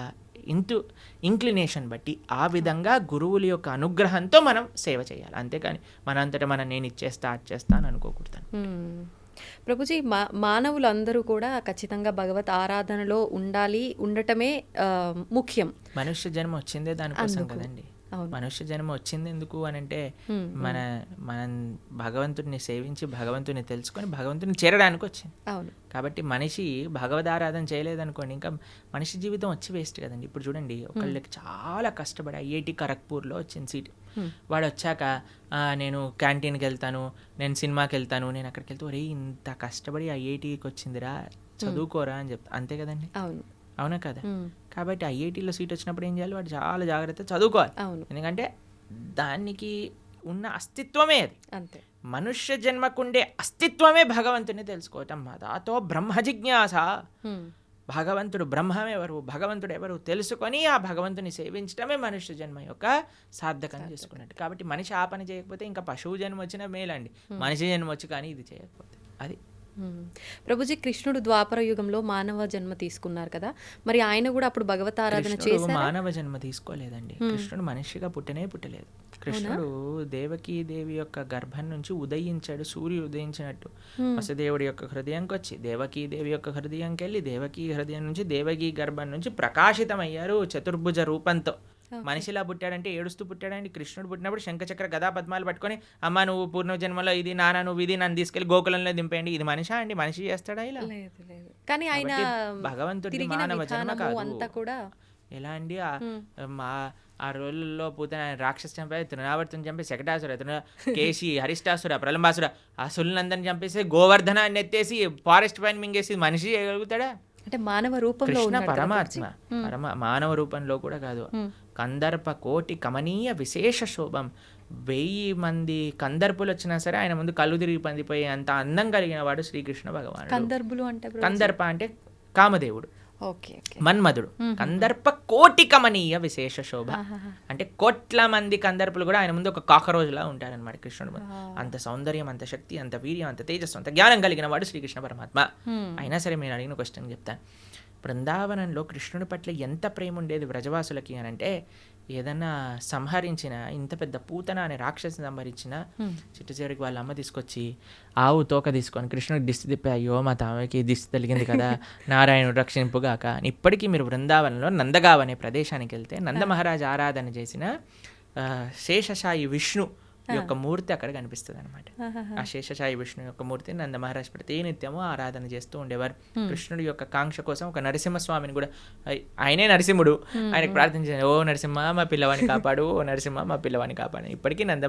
ఇంక్లినేషన్ బట్టి ఆ విధంగా గురువుల యొక్క అనుగ్రహంతో మనం సేవ చేయాలి. అంతేకాని మనంతటా నేను ఇచ్చేస్తా అది చేస్తా అని అనుకోకూడదు. ప్రభుజీ, మానవులందరూ కూడా ఖచ్చితంగా భగవత్ ఆరాధనలో ఉండటమే ముఖ్యం. మనుష్య జన్మ వచ్చిందే దానికోసం కదండి. మనుష్య జన్మ వచ్చింది ఎందుకు అని అంటే మనం భగవంతుడిని సేవించి భగవంతుని తెలుసుకొని భగవంతుని చేరడానికి వచ్చింది. కాబట్టి మనిషి భగవదారాధన చేయలేదనుకోండి, ఇంకా మనిషి జీవితం వచ్చి వేస్ట్ కదండి. ఇప్పుడు చూడండి, ఒకళ్ళకి చాలా కష్టపడి ఐఐటి ఖరగ్పూర్లో వచ్చింది సీట్. వాడు వచ్చాక నేను క్యాంటీన్కి వెళ్తాను, నేను సినిమాకి వెళ్తాను, నేను అక్కడికి వెళ్తే ఒరే ఇంత కష్టపడి ఐఐటికి వచ్చిందిరా, చదువుకోరా అని చెప్తా. అంతే కదండి, అవునా కదా? కాబట్టి ఐఐటీలో సీట్ వచ్చినప్పుడు ఏం చేయాలి? వాడు చాలా జాగ్రత్త చదువుకోవాలి. ఎందుకంటే దానికి ఉన్న అస్తిత్వమే అది. అంతే, మనుష్య జన్మకుండే అస్తిత్వమే భగవంతుని తెలుసుకోవటం. దాతో బ్రహ్మ జిజ్ఞాస. భగవంతుడు బ్రహ్మమెవరు, భగవంతుడు ఎవరు తెలుసుకొని ఆ భగవంతుని సేవించడమే మనుష్య జన్మ యొక్క సార్థకం చేసుకున్నట్టు. కాబట్టి మనిషి ఆ పని చేయకపోతే ఇంకా పశువు జన్మ వచ్చినా మేలండి, మనిషి జన్మ వచ్చి కానీ ఇది చేయకపోతే అది. ప్రభుజీ, కృష్ణుడు ద్వాపర యుగంలో మానవ జన్మ తీసుకున్నారు కదా, మరి ఆయన కూడా అప్పుడు భగవత్ ఆరాధన చేశారు? మానవ జన్మ తీసుకోలేదండి. కృష్ణుడు మనిషిగా పుట్టలేదు. కృష్ణుడు దేవకీ దేవి యొక్క గర్భం నుంచి ఉదయించాడు, సూర్యుడు ఉదయించినట్టు. వసుదేవుడి యొక్క హృదయంకి వచ్చి దేవకీ దేవి యొక్క హృదయంకి వెళ్ళి దేవకీ హృదయం నుంచి దేవకీ గర్భం నుంచి ప్రకాశితమయ్యారు చతుర్భుజ రూపంతో. మనిషిలా పుట్టాడంటే ఏడుస్తూ పుట్టాడండి. కృష్ణుడు పుట్టినప్పుడు శంఖచక్ర గదా పద్మాలు పట్టుకొని, అమ్మ నువ్వు పూర్వజన్మలో ఇది, నాన్న నువ్వు ఇది, నన్ను తీసుకెళ్లి గోకులంలో దింపేయండి. ఇది మనిషా అండి? మనిషి చేస్తాడా ఇలా? కానీ ఆయన భగవంతుడి మానవ జన్మ కాదు. ఎలా అండి? ఆ రోజుల్లో పూతన రాక్షసు చంపే, తృణావర్తిని చంపే, శకటాసుర, కేశి, హరిష్టాసుర, ప్రలంబాసుర, ఆ సుల్లందరిని చంపేసి గోవర్ధనాన్ని ఎత్తేసి ఫారెస్ట్ పైన మింగేసి మనిషి చేయగలుగుతాడా? అంటే మానవ రూపంలో కృష్ణ పరమాత్మ, మానవ రూపంలో కూడా కాదు. కందర్ప కోటి కమనీయ విశేష శోభం. 1000 మంది కందర్పులు వచ్చినా సరే ఆయన ముందు కళ్ళు తిరిగి పందిపోయి అంత అందం కలిగిన వాడు శ్రీకృష్ణ భగవానుడు. కందర్ప అంటే కామదేవుడు, మన్మధుడు. కందర్ప కోటి కమనీయ విశేష శోభ అంటే కోట్ల మంది కందర్పులు కూడా ఆయన ముందు ఒక కాకరోజులా ఉంటారనమాట కృష్ణుడు ముందు. అంత సౌందర్యం, అంత శక్తి, అంత వీర్యం, అంత తేజస్సు, అంత జ్ఞానం కలిగిన వాడు శ్రీకృష్ణ పరమాత్మ. అయినా సరే మీరు అడిగిన క్వశ్చన్ చెప్తాను. బృందావనంలో కృష్ణుడి పట్ల ఎంత ప్రేమ ఉండేది వ్రజవాసులకి అని అంటే, ఏదన్నా సంహరించిన, ఇంత పెద్ద పూతన అనే రాక్షసిని సంహరించిన చిట్ట చివరికి వాళ్ళ అమ్మ తీసుకొచ్చి ఆవు తోక తీసుకొని కృష్ణుడికి దిష్టి తిప్పి, అయ్యో మా తామకి దిష్టి తగిలింది కదా, నారాయణుడు రక్షింపుగాక. ఇప్పటికీ మీరు బృందావనంలో నందగావ్ అనే ప్రదేశానికి వెళ్తే నంద మహారాజ్ ఆరాధన చేసిన శేషశాయి విష్ణు ఈ యొక్క మూర్తి అక్కడ కనిపిస్తుంది అనమాట. ఆ శేషసాయి విష్ణు యొక్క మూర్తి నంద మహారాజ్ ప్రతినిత్యము ఆరాధన చేస్తూ ఉండేవారు. కృష్ణుడి యొక్క కాంక్ష కోసం ఒక నరసింహస్వామిని కూడా, ఆయనే నరసింహుడు, ఆయనకు ప్రార్థించారు, ఓ నరసింహ మా పిల్లవాడిని కాపాడు, ఓ నరసింహ మా పిల్లవాడిని కాపాడు. ఇప్పటికీ నంద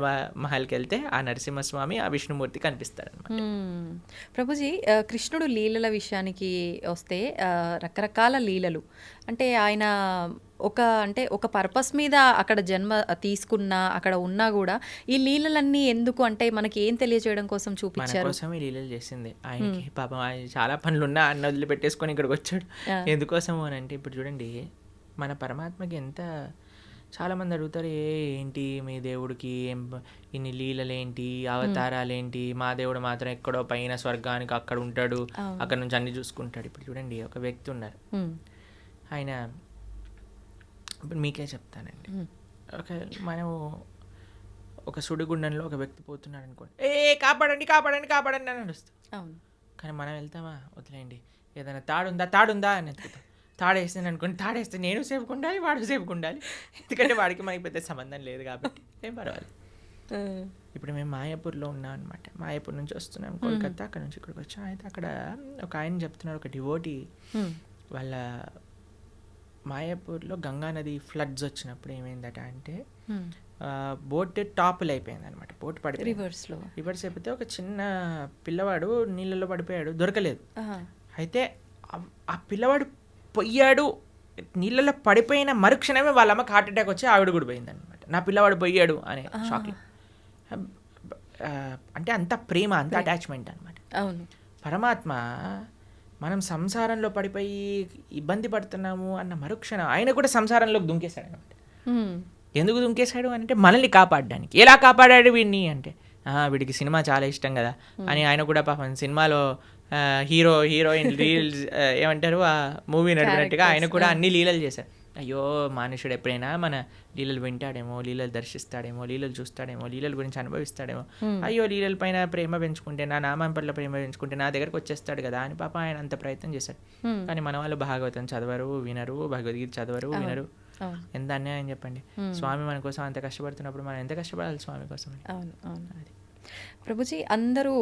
మహల్కి వెళ్తే ఆ నరసింహస్వామి ఆ విష్ణుమూర్తి కనిపిస్తారు అనమాట. ప్రభుజీ, కృష్ణుడు లీలల విషయానికి వస్తే రకరకాల లీలలు అంటే ఆయన ఒక పర్పస్ మీద అక్కడ జన్మ తీసుకున్నా అక్కడ ఉన్నా కూడా ఈ లీలలన్నీ ఎందుకు అంటే మనకి ఏం తెలియజేయడం కోసం మన చూపించారు? కోసం ఈ లీలలు చేసింది. ఆయనకి పాపం ఆయన చాలా పనులున్నా అన్న వదిలిపెట్టేసుకొని ఇక్కడికి వచ్చాడు. ఎందుకోసము అని అంటే ఇప్పుడు చూడండి, మన పరమాత్మకి ఎంత చాలామంది అడుగుతారు, ఏంటి మీ దేవుడికి ఇన్ని లీలలేంటి, అవతారాలేంటి, మా దేవుడు మాత్రం ఎక్కడో పైన స్వర్గానికి అక్కడ ఉంటాడు, అక్కడ నుంచి అన్ని చూసుకుంటాడు. ఇప్పుడు చూడండి, ఒక వ్యక్తి ఉన్నారు, ఆయన ఇప్పుడు మీకే చెప్తానండి, మనం ఒక సుడిగుండంలో ఒక వ్యక్తి పోతున్నాడు అనుకోండి, కాపాడండి కాపాడండి కాపాడండి అని అరుస్తాం. కానీ మనం వెళ్తామా, వదిలేయండి, ఏదైనా తాడుందా అని ఎత్తుకుతాం. తాడేస్తాను అనుకోండి, తాడేస్తే నేను సేఫ్గా ఉండాలి, వాడు సేఫ్గా ఉండాలి, ఎందుకంటే వాడికి మనకి పెద్ద సంబంధం లేదు కాబట్టి ఏం పర్వాలేదు. ఇప్పుడు మేము మాయాపూర్లో ఉన్నాం అనమాట. మాయాపూర్ నుంచి వస్తున్నాం కోల్కతా, అక్కడ నుంచి ఇక్కడికి వచ్చాం. అయితే అక్కడ ఒక ఆయన చెప్తున్నారు, ఒక డివోటీ వాళ్ళ మాయాపూర్లో గంగా నది ఫ్లడ్స్ వచ్చినప్పుడు ఏమైందట అంటే బోట్ టాపులు అయిపోయింది అనమాట. బోట్ పడిపోయింది, రివర్స్ అయిపోతే ఒక చిన్న పిల్లవాడు నీళ్ళలో పడిపోయాడు, దొరకలేదు. అయితే ఆ పిల్లవాడు పొయ్యాడు, నీళ్ళలో పడిపోయిన మరుక్షణమే వాళ్ళ అమ్మకి హార్ట్ అటాక్ వచ్చి ఆవిడ కూడా పోయింది అనమాట. నా పిల్లవాడు పోయాడు అనే షాక్లో. అంటే అంత ప్రేమ, అంత అటాచ్మెంట్ అనమాట. పరమాత్మ మనం సంసారంలో పడిపోయి ఇబ్బంది పడుతున్నాము అన్న మరుక్షణం ఆయన కూడా సంసారంలోకి దుంకేశాడు అనమాట. ఎందుకు దుంకేశాడు అంటే మనల్ని కాపాడడానికి. ఎలా కాపాడాడు వీడిని అంటే, వీడికి సినిమా చాలా ఇష్టం కదా అని ఆయన కూడా పాపం సినిమాలో హీరోయిన్ రీల్స్ ఏమంటారు ఆ మూవీ నడిపినట్టుగా ఆయన కూడా అన్ని లీలలు చేశారు. అయ్యో మనుషుడు ఎప్పుడైనా మన లీలలు వింటాడేమో, లీలలు దర్శిస్తాడేమో, లీలలు చూస్తాడేమో, లీలల గురించి అనుభవిస్తాడేమో, అయ్యో లీలల పైన ప్రేమ పెంచుకుంటే, నా నామం పట్ల ప్రేమ పెంచుకుంటే నా దగ్గరకు వచ్చేస్తాడు కదా అని పాప ఆయన అంత ప్రయత్నం చేశాడు. కానీ మన వాళ్ళు భాగవతం చదవరు, వినరు, భగవద్గీత చదవరు, వినరు. ఎంత అన్యాయం చెప్పండి. స్వామి మన కోసం అంత కష్టపడుతున్నప్పుడు మనం ఎంత కష్టపడాలి స్వామి కోసం? అది ప్రభుజీ, అందరూ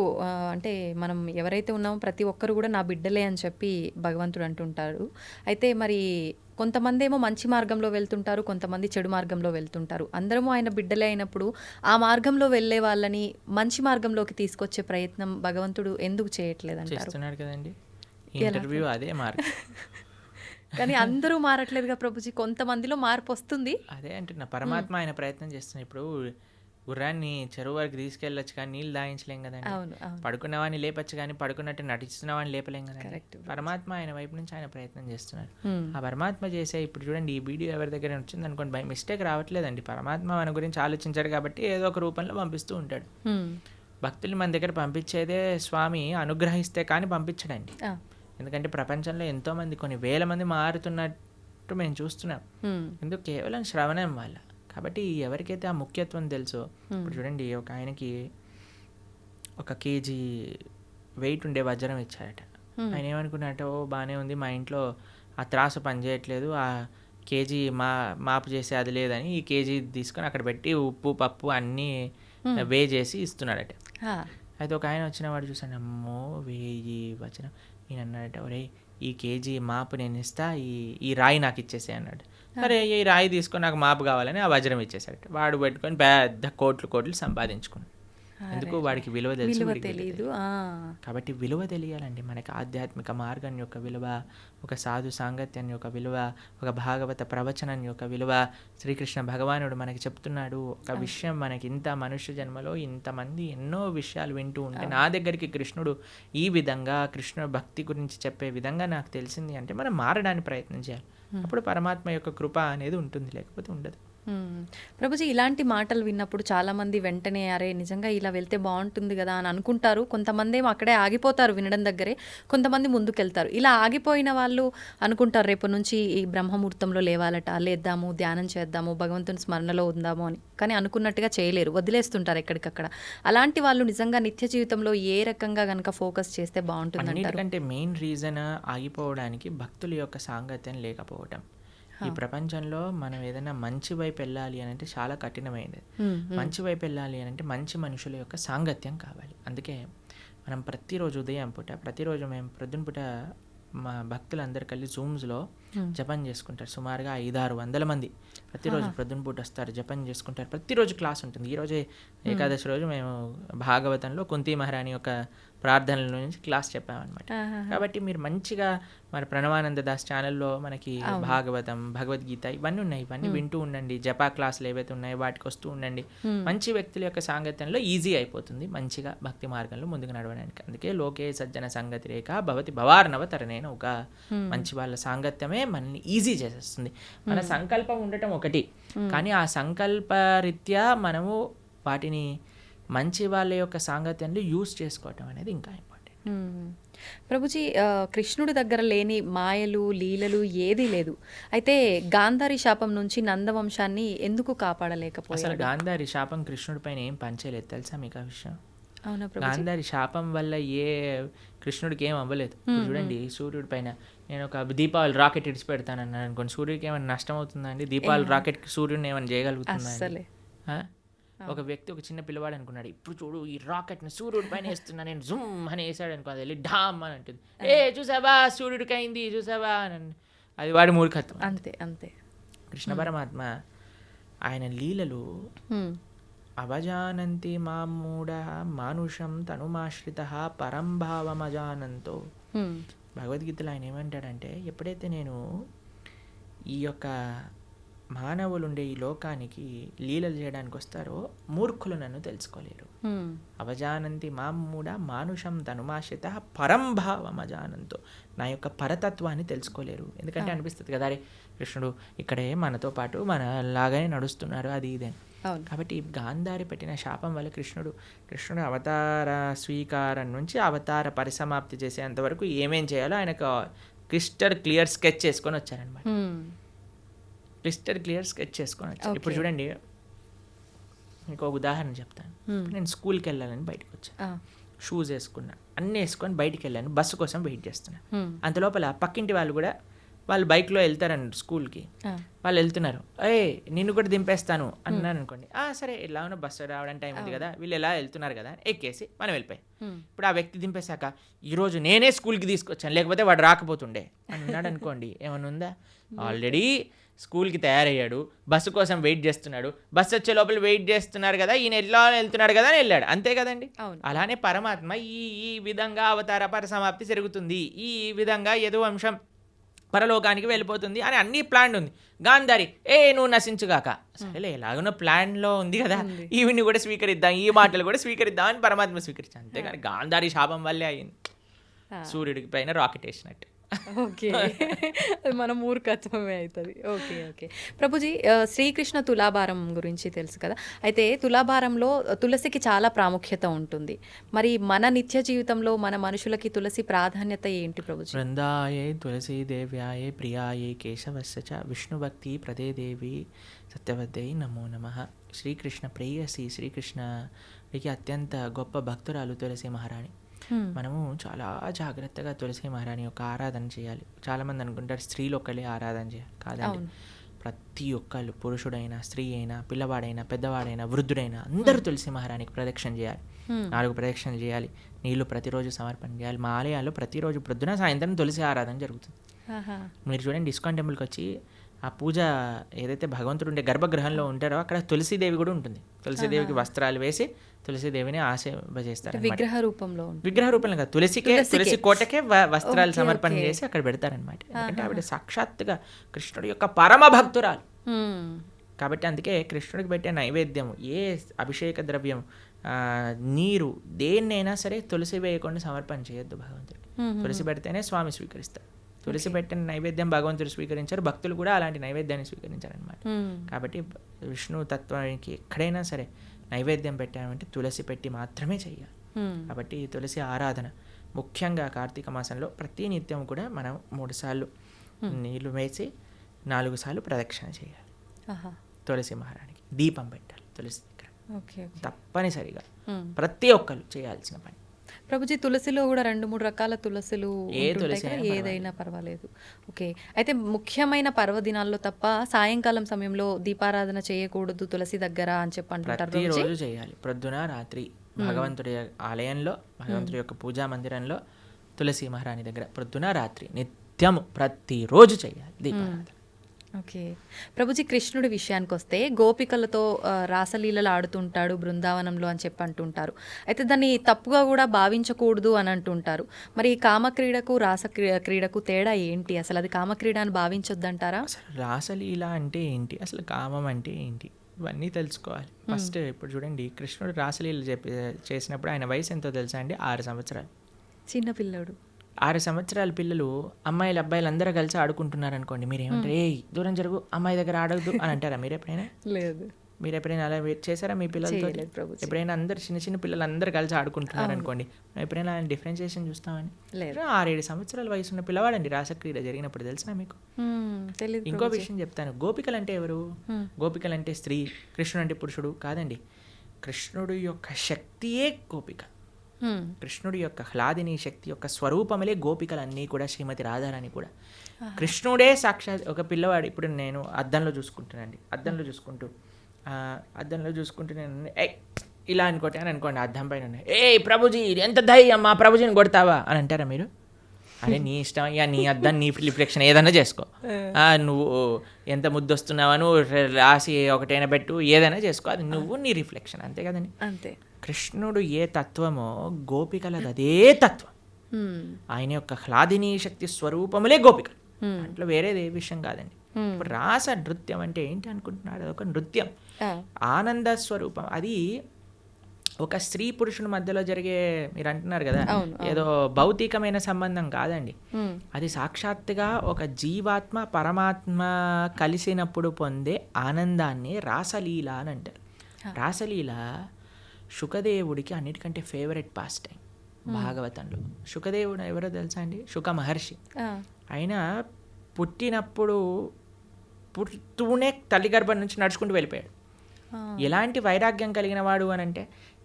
అంటే మనం ఎవరైతే ఉన్నామో ప్రతి ఒక్కరు కూడా నా బిడ్డలే అని చెప్పి భగవంతుడు అంటుంటారు. అయితే మరి కొంతమంది ఏమో మంచి మార్గంలో వెళ్తుంటారు, కొంతమంది చెడు మార్గంలో వెళ్తుంటారు. అందరము ఆయన బిడ్డలే అయినప్పుడు ఆ మార్గంలో వెళ్ళే వాళ్ళని మంచి మార్గంలోకి తీసుకొచ్చే ప్రయత్నం భగవంతుడు ఎందుకు చేయట్లేదంటారు? చేస్తున్నాడు కదండి, ఇంటర్వ్యూ అదే మార్గం. కానీ అందరూ మారట్లేదుగా ప్రభుజీ, కొంతమందిలో మార్పు వస్తుంది. అదే అంటున్నా, పరమాత్మ ఆయన ప్రయత్నం చేస్తున్నాడు. ఇప్పుడు గుర్రాన్ని చెరువు వరకు తీసుకెళ్ళొచ్చు కానీ నీళ్ళు దాయించలేం కదండి. పడుకున్నవాడిని లేపచ్చు కానీ పడుకున్నట్టు నటిస్తున్నవాడిని లేపలేం కదండి. పరమాత్మ ఆయన వైపు నుంచి ఆయన ప్రయత్నం చేస్తున్నారు. ఆ పరమాత్మ చేసే ఇప్పుడు చూడండి, ఈ వీడియో ఎవరి దగ్గర వచ్చింది అనుకోండి, బై మిస్టేక్ రావట్లేదండి. పరమాత్మ మన గురించి ఆలోచించాడు కాబట్టి ఏదో ఒక రూపంలో పంపిస్తూ ఉంటాడు. భక్తులు మన దగ్గర పంపించేదే స్వామి అనుగ్రహిస్తే కానీ పంపించడండి. ఎందుకంటే ప్రపంచంలో ఎంతో మంది, కొన్ని వేల మంది మారుతున్నట్టు మేము చూస్తున్నాం. ఎందుకు? కేవలం శ్రవణం వల్ల. కాబట్టి ఎవరికైతే ఆ ముఖ్యత్వం తెలుసో, ఇప్పుడు చూడండి, ఒక ఆయనకి 1 kg వెయిట్ ఉండే వజ్రం ఇచ్చారట. ఆయన ఏమనుకున్నట్ట, ఓ బాగానే ఉంది, మా ఇంట్లో ఆ త్రాసు పనిచేయట్లేదు, ఆ కేజీ మాపు చేసే అది లేదని ఈ కేజీ తీసుకొని అక్కడ పెట్టి ఉప్పు పప్పు అన్నీ వే చేసి ఇస్తున్నాడట. అయితే ఒక ఆయన వచ్చిన వాడు చూసాను, అమ్మో 1000 వజ్రం. నేను అన్నాడట, ఒరే ఈ కేజీ మాపు నేను ఇస్తా, ఈ రాయి నాకు ఇచ్చేసే అన్నాడు. సరే ఈ రాయి తీసుకొని నాకు మాపు కావాలని ఆ వజ్రం ఇచ్చేసాడు. వాడు పెట్టుకొని పెద్ద కోట్లు సంపాదించుకున్నాడు. ఎందుకు? వాడికి విలువ తెలియదు. కాబట్టి విలువ తెలియాలండి మనకి. ఆధ్యాత్మిక మార్గం యొక్క విలువ, ఒక సాధు సాంగత్యం యొక్క విలువ, ఒక భాగవత ప్రవచనం యొక్క విలువ. శ్రీకృష్ణ భగవానుడు మనకి చెప్తున్నాడు ఒక విషయం, మనకి ఇంత మనుష్య జన్మలో ఇంతమంది ఎన్నో విషయాలు వింటూ ఉంటే నా దగ్గరికి కృష్ణుడు ఈ విధంగా కృష్ణ భక్తి గురించి చెప్పే విధంగా నాకు తెలిసింది అంటే మనం మారడానికి ప్రయత్నం చేయాలి. అప్పుడు పరమాత్మ యొక్క కృప అనేది ఉంటుంది, లేకపోతే ఉండదు. ప్రభుజీ, ఇలాంటి మాటలు విన్నప్పుడు చాలామంది వెంటనే అరే నిజంగా ఇలా వెళ్తే బాగుంటుంది కదా అని అనుకుంటారు. కొంతమంది ఏమో అక్కడే ఆగిపోతారు వినడం దగ్గరే, కొంతమంది ముందుకెళ్తారు. ఇలా ఆగిపోయిన వాళ్ళు అనుకుంటారు రేపు నుంచి ఈ బ్రహ్మముహూర్తంలో లేవాలట, లేద్దాము, ధ్యానం చేద్దాము, భగవంతుని స్మరణలో ఉందాము అని. కానీ అనుకున్నట్టుగా చేయలేరు, వదిలేస్తుంటారు ఎక్కడికక్కడ. అలాంటి వాళ్ళు నిజంగా నిత్య జీవితంలో ఏ రకంగా కనుక ఫోకస్ చేస్తే బాగుంటుంది అంటారు? ఎందుకంటే మెయిన్ రీజన్ ఆగిపోవడానికి భక్తుల యొక్క సాంగత్యం లేకపోవటం. ఈ ప్రపంచంలో మనం ఏదైనా మంచి వైపు వెళ్ళాలి అని అంటే చాలా కఠినమైనది. మంచి వైపు వెళ్ళాలి అని అంటే మంచి మనుషుల యొక్క సాంగత్యం కావాలి. అందుకే మనం ప్రతిరోజు ఉదయం పూట ప్రతిరోజు మేము ప్రొద్దున పూట మా భక్తులందరూ కలిసి జూమ్స్లో జపం చేసుకుంటారు. సుమారుగా 500-600 మంది ప్రతిరోజు ప్రొద్దున పూట వస్తారు, జపం చేసుకుంటారు. ప్రతిరోజు క్లాస్ ఉంటుంది. ఈరోజే ఏకాదశి రోజు మేము భాగవతంలో కుంతి మహారాణి యొక్క ప్రార్థనల నుంచి క్లాస్ చెప్పామన్నమాట. కాబట్టి మీరు మంచిగా మరి ప్రణవానంద దాస్ ఛానల్లో మనకి భాగవతం, భగవద్గీత ఇవన్నీ ఉన్నాయి. ఇవన్నీ వింటూ ఉండండి. జపా క్లాసులు ఏవైతే ఉన్నాయో వాటికి వస్తూ ఉండండి. మంచి వ్యక్తుల యొక్క సాంగత్యంలో ఈజీ అయిపోతుంది మంచిగా భక్తి మార్గంలో ముందుకు నడవడానికి. అందుకే లోకే సజ్జన సంగతి రేఖ భవతి భవార్ణవ తరణేన ఒక మంచి వాళ్ళ సాంగత్యమే మనల్ని ఈజీ చేసేస్తుంది. మన సంకల్పం ఉండటం ఒకటి, కానీ ఆ సంకల్ప రీత్యా మనము వాటిని మంచి వాళ్ళ యొక్క సాంగత్యంలో యూస్ చేసుకోవటం అనేది ఇంకా ఇంపార్టెంట్. ప్రభుజీ, కృష్ణుడి దగ్గర లేని మాయలు లీలలు ఏదీ లేదు. అయితే గాంధారి శాపం నుంచి నందవంశాన్ని ఎందుకు కాపాడలేకపోయాడు? అసలు గాంధారి శాపం కృష్ణుడి పైన ఏం పనిచేయలేదు తెలుసా మీకు ఆ విషయం? అవునా ప్రభుజీ? గాంధారి శాపం వల్ల ఏ కృష్ణుడికి ఏం అవ్వలేదు. ఇప్పుడు చూడండి, సూర్యుడి పైన నేను ఒక దీపావళి రాకెట్ ఇడిచి పెడతానన్నాను అనుకోండి, సూర్యుడికి ఏమైనా నష్టం అవుతుందా అండి? దీపావళి రాకెట్కి సూర్యుడిని ఏమైనా చేయగలుగుతుందా? అసలే ఒక వ్యక్తి, ఒక చిన్న పిల్లవాడు అనుకున్నాడు, ఇప్పుడు చూడు ఈ రాకెట్ని సూర్యుడి పైన వేస్తున్నా నేను, జుమ్ అని వేసాడు అనుకో, అది వెళ్ళి ఢామ్ అని అంటుంది, ఏ చూసావా సూర్యుడికి అయింది చూసావా అని. అది వాడి మూర్ఖత్వం. అంతే అంతే. కృష్ణ పరమాత్మ ఆయన లీలలు అవజానంతి మామూఢ మానుషం తనుమాశ్రిత పరంభావమజానంతో. భగవద్గీతలో ఆయన ఏమంటాడంటే, ఎప్పుడైతే నేను ఈ యొక్క మానవులు ఉండే ఈ లోకానికి లీలలు చేయడానికి వస్తారో మూర్ఖులు నన్ను తెలుసుకోలేరు. అవజానంతి మామూఢ మానుషం తనుమాశ్రిత పరంభావమజానంతో, నా యొక్క పరతత్వాన్ని తెలుసుకోలేరు. ఎందుకంటే అనిపిస్తుంది కదా, అరే కృష్ణుడు ఇక్కడే మనతో పాటు మన లాగానే నడుస్తున్నారు అది ఇదే. కాబట్టి గాంధారి పెట్టిన శాపం వల్ల కృష్ణుడు అవతార స్వీకారం నుంచి అవతార పరిసమాప్తి చేసేంత వరకు ఏమేం చేయాలో ఆయనకు క్రిస్టల్ క్లియర్ స్కెచ్ చేసుకొని వచ్చారనమాట. క్రిస్టల్ క్లియర్ స్కెచ్ చేసుకొని వచ్చారు. ఇప్పుడు చూడండి, మీకు ఒక ఉదాహరణ చెప్తాను. నేను స్కూల్కి వెళ్ళాలని బయటకు వచ్చాను, షూస్ వేసుకున్నా, అన్నీ వేసుకొని బయటికి వెళ్ళాను, బస్సు కోసం వెయిట్ చేస్తున్నాను. అంత లోపల పక్కింటి వాళ్ళు కూడా వాళ్ళు బైక్లో వెళ్తారండి స్కూల్కి, వాళ్ళు వెళ్తున్నారు, నిన్ను కూడా దింపేస్తాను అన్నాను అనుకోండి, సరే ఎలా ఉన్నా బస్సు రావడానికి టైం ఉంది కదా, వీళ్ళు ఎలా వెళ్తున్నారు కదా ఎక్కేసి మనం వెళ్ళిపోయి, ఇప్పుడు ఆ వ్యక్తి దింపేశాక ఈరోజు నేనే స్కూల్కి తీసుకొచ్చాను లేకపోతే వాడు రాకపోతుండే అన్నాడు అనుకోండి, ఏమన్నా ఉందా? ఆల్రెడీ స్కూల్కి తయారయ్యాడు, బస్సు కోసం వెయిట్ చేస్తున్నాడు, బస్సు వచ్చే లోపల వెయిట్ చేస్తున్నారు కదా, ఈయన ఎలా వెళ్తున్నాడు కదా అని వెళ్ళాడు, అంతే కదండి. అలానే పరమాత్మ ఈ విధంగా అవతార పరిసమాప్తి జరుగుతుంది, ఈ విధంగా యదువంశం పరలోకానికి వెళ్ళిపోతుంది అని అన్ని ప్లాన్ ఉంది. గాంధారి నువ్వు నశించుగాక, సరేలే ఎలాగనో ప్లాన్లో ఉంది కదా, ఈవిని కూడా స్వీకరిద్దాం, ఈ మాటలు కూడా స్వీకరిద్దాం అని పరమాత్మ స్వీకరించాను. అంతేగాని గాంధారి శాపం వల్లే అయింది సూర్యుడికి పైన రాకెట్ వేసినట్టు. ఓకే, అది మన మూర్ఖత్వమే అవుతుంది. ఓకే ఓకే ప్రభుజీ, శ్రీకృష్ణ తులాభారం గురించి తెలుసు కదా, అయితే తులాభారంలో తులసికి చాలా ప్రాముఖ్యత ఉంటుంది. మరి మన నిత్య జీవితంలో మన మనుషులకి తులసి ప్రాధాన్యత ఏంటి ప్రభుజీ? బృందాయే తులసి దేవ్యాయే ప్రియాయే కేశవస్య చ విష్ణుభక్తి ప్రదే దేవి సత్యవద్యై నమో నమః. శ్రీకృష్ణ ప్రేయసి, శ్రీకృష్ణకి అత్యంత గొప్ప భక్తురాలు తులసి మహారాణి. మనము చాలా జాగ్రత్తగా తులసి మహారాణి యొక్క ఆరాధన చేయాలి. చాలామంది అనుకుంటారు స్త్రీలు ఒక్కళ్ళే ఆరాధన చేయాలి, కాదండి. ప్రతి ఒక్కళ్ళు, పురుషుడైనా స్త్రీ అయినా పిల్లవాడైనా పెద్దవాడైనా వృద్ధుడైనా అందరూ తులసి మహారాణికి ప్రదక్షిణ చేయాలి. 4 ప్రదక్షిణలు చేయాలి, నీళ్లు ప్రతిరోజు సమర్పణ చేయాలి. మా ఆలయాల్లో ప్రతిరోజు ప్రొద్దున సాయంత్రం తులసి ఆరాధన జరుగుతుంది. మీరు చూడండి, ఇస్కాన్ టెంపుల్కి వచ్చి ఆ పూజ ఏదైతే భగవంతుడు ఉండే గర్భగృహంలో ఉంటారో అక్కడ తులసీదేవి కూడా ఉంటుంది. తులసీదేవికి వస్త్రాలు వేసి తులసీదేవిని ఆశీర్వదిస్తారు. విగ్రహ రూపంలో కాదు, తులసి కోటకే వస్త్రాలు సమర్పణ చేసి అక్కడ పెడతారనమాట. ఎందుకంటే ఆవిడ సాక్షాత్తుగా కృష్ణుడి యొక్క పరమ భక్తురాలు. కాబట్టి అందుకే కృష్ణుడికి పెట్టే నైవేద్యం, ఏ అభిషేక ద్రవ్యం, నీరు, దేన్నైనా సరే తులసి వేయకుండా సమర్పణ చేయొద్దు భగవంతుడికి. తులసి పెడితేనే స్వామి స్వీకరిస్తారు. తులసి పెట్టిన నైవేద్యం భగవంతుడు స్వీకరించారు, భక్తులు కూడా అలాంటి నైవేద్యాన్ని స్వీకరించారనమాట. కాబట్టి విష్ణు తత్వానికి ఎక్కడైనా సరే నైవేద్యం పెట్టామంటే తులసి పెట్టి మాత్రమే చేయాలి. కాబట్టి తులసి ఆరాధన ముఖ్యంగా కార్తీక మాసంలో ప్రతి నిత్యం కూడా మనం 3 సార్లు నీళ్లు వేసి 4 సార్లు ప్రదక్షిణ చేయాలి. తులసి మహారాణికి దీపం పెట్టాలి తులసి దగ్గర, తప్పనిసరిగా ప్రతి ఒక్కరు చేయాల్సిన పని. ప్రభుజీ తులసిలో కూడా 2-3 రకాల తులసులు ఏ ఉంటుంటాయి తులసి కదా, అయినా ఏదైనా పర్వాలేదు. ఓకే. అయితే ముఖ్యమైన పర్వదినాల్లో తప్ప సాయంకాలం సమయంలో దీపారాధన చేయకూడదు తులసి దగ్గర అని చెప్పి అంటుంటారు ప్రభుజీ. ప్రతిరోజు చేయాలి, ప్రొద్దున రాత్రి భగవంతుడి ఆలయంలో, భగవంతుడి యొక్క పూజా మందిరంలో, తులసి మహారాణి దగ్గర ప్రొద్దున రాత్రి నిత్యము ప్రతిరోజు చేయాలి దీపారాధన. ఓకే. ప్రభుజీ కృష్ణుడి విషయానికి వస్తే గోపికలతో రాసలీలలు ఆడుతుంటాడు బృందావనంలో అని చెప్పి అంటుంటారు. అయితే దాన్ని తప్పుగా కూడా భావించకూడదు అని అంటుంటారు. మరి ఈ కామక్రీడకు క్రీడకు తేడా ఏంటి? అసలు అది కామక్రీడ అని భావించొద్దంటారా? అసలు రాసలీల అంటే ఏంటి, అసలు కామం అంటే ఏంటి, ఇవన్నీ తెలుసుకోవాలి ఫస్ట్. ఇప్పుడు చూడండి, కృష్ణుడు రాసలీల చేసినప్పుడు ఆయన వయసు ఎంతో తెలుసా అండి? 6 సంవత్సరాలు. చిన్న పిల్లడు. 6 సంవత్సరాల పిల్లలు అమ్మాయిలు అబ్బాయిలు అందరూ కలిసి ఆడుకుంటున్నారు అనుకోండి, మీరు ఏమంటారు? ఏయ్ దూరం జరుగు, అమ్మాయి దగ్గర ఆడవద్దు అని అంటారా? మీరు ఎప్పుడైనా అలా చేశారా మీ పిల్లలతో? ఎప్పుడైనా అందరు చిన్న చిన్న పిల్లలు అందరూ కలిసి ఆడుకుంటున్నారు అనుకోండి, ఎప్పుడైనా డిఫరెన్షియేషన్ చూస్తామని? 6-7 సంవత్సరాల వయసు ఉన్న పిల్లవాడండి రాసక్రీడ జరిగినప్పుడు, తెలిసినా మీకు? ఇంకో విషయం చెప్తాను. గోపికలు అంటే ఎవరు? గోపికలు అంటే స్త్రీ, కృష్ణుడు అంటే పురుషుడు కాదండి. కృష్ణుడు యొక్క శక్తియే గోపిక. కృష్ణుడి యొక్క హ్లాదిని శక్తి యొక్క స్వరూపములే గోపికలన్నీ కూడా, శ్రీమతి రాధారాణి కూడా. కృష్ణుడే సాక్షాత్ ఒక పిల్లవాడు. ఇప్పుడు నేను అద్దంలో చూసుకుంటానండి, అద్దంలో చూసుకుంటూ నేను ఇలా అనుకోండి, అద్దం పైన ప్రభుజీ ఎంత ధైర్యం, మా ప్రభుజీని కొడతావా అని అంటారా మీరు? అరే నీ ఇష్టం అయ్యా, నీ అద్దం నీ రిఫ్లెక్షన్ ఏదైనా చేసుకో, నువ్వు ఎంత ముద్దొస్తున్నావా, నువ్వు రాసి ఒకటైనా పెట్టు, ఏదైనా చేసుకో, అది నువ్వు నీ రిఫ్లెక్షన్, అంతే కదండి. అంతే. కృష్ణుడు ఏ తత్వమో గోపికలది అదే తత్వం. ఆయన యొక్క హ్లాదిని శక్తి స్వరూపములే గోపికలు, అట్లా వేరేది ఏ విషయం కాదండి. ఇప్పుడు రాస నృత్యం అంటే ఏంటి అనుకుంటున్నాడు? అదొక నృత్యం, ఆనంద స్వరూపం. అది ఒక స్త్రీ పురుషుని మధ్యలో జరిగే, మీరు అంటున్నారు కదా ఏదో భౌతికమైన సంబంధం కాదండి. అది సాక్షాత్తుగా ఒక జీవాత్మ పరమాత్మ కలిసినప్పుడు పొందే ఆనందాన్ని రాసలీల అని అంటారు. రాసలీల శుకదేవుడికి అన్నిటికంటే ఫేవరెట్ పాస్ టైం భాగవతంలో. శుకదేవుడు ఎవరో తెలుసా అండి? శుక మహర్షి. ఆయన పుడుతూనే తల్లి గర్భం నుంచి నడుచుకుంటూ వెళ్ళిపోయాడు. ఎలాంటి వైరాగ్యం కలిగిన వాడు అని అంటే,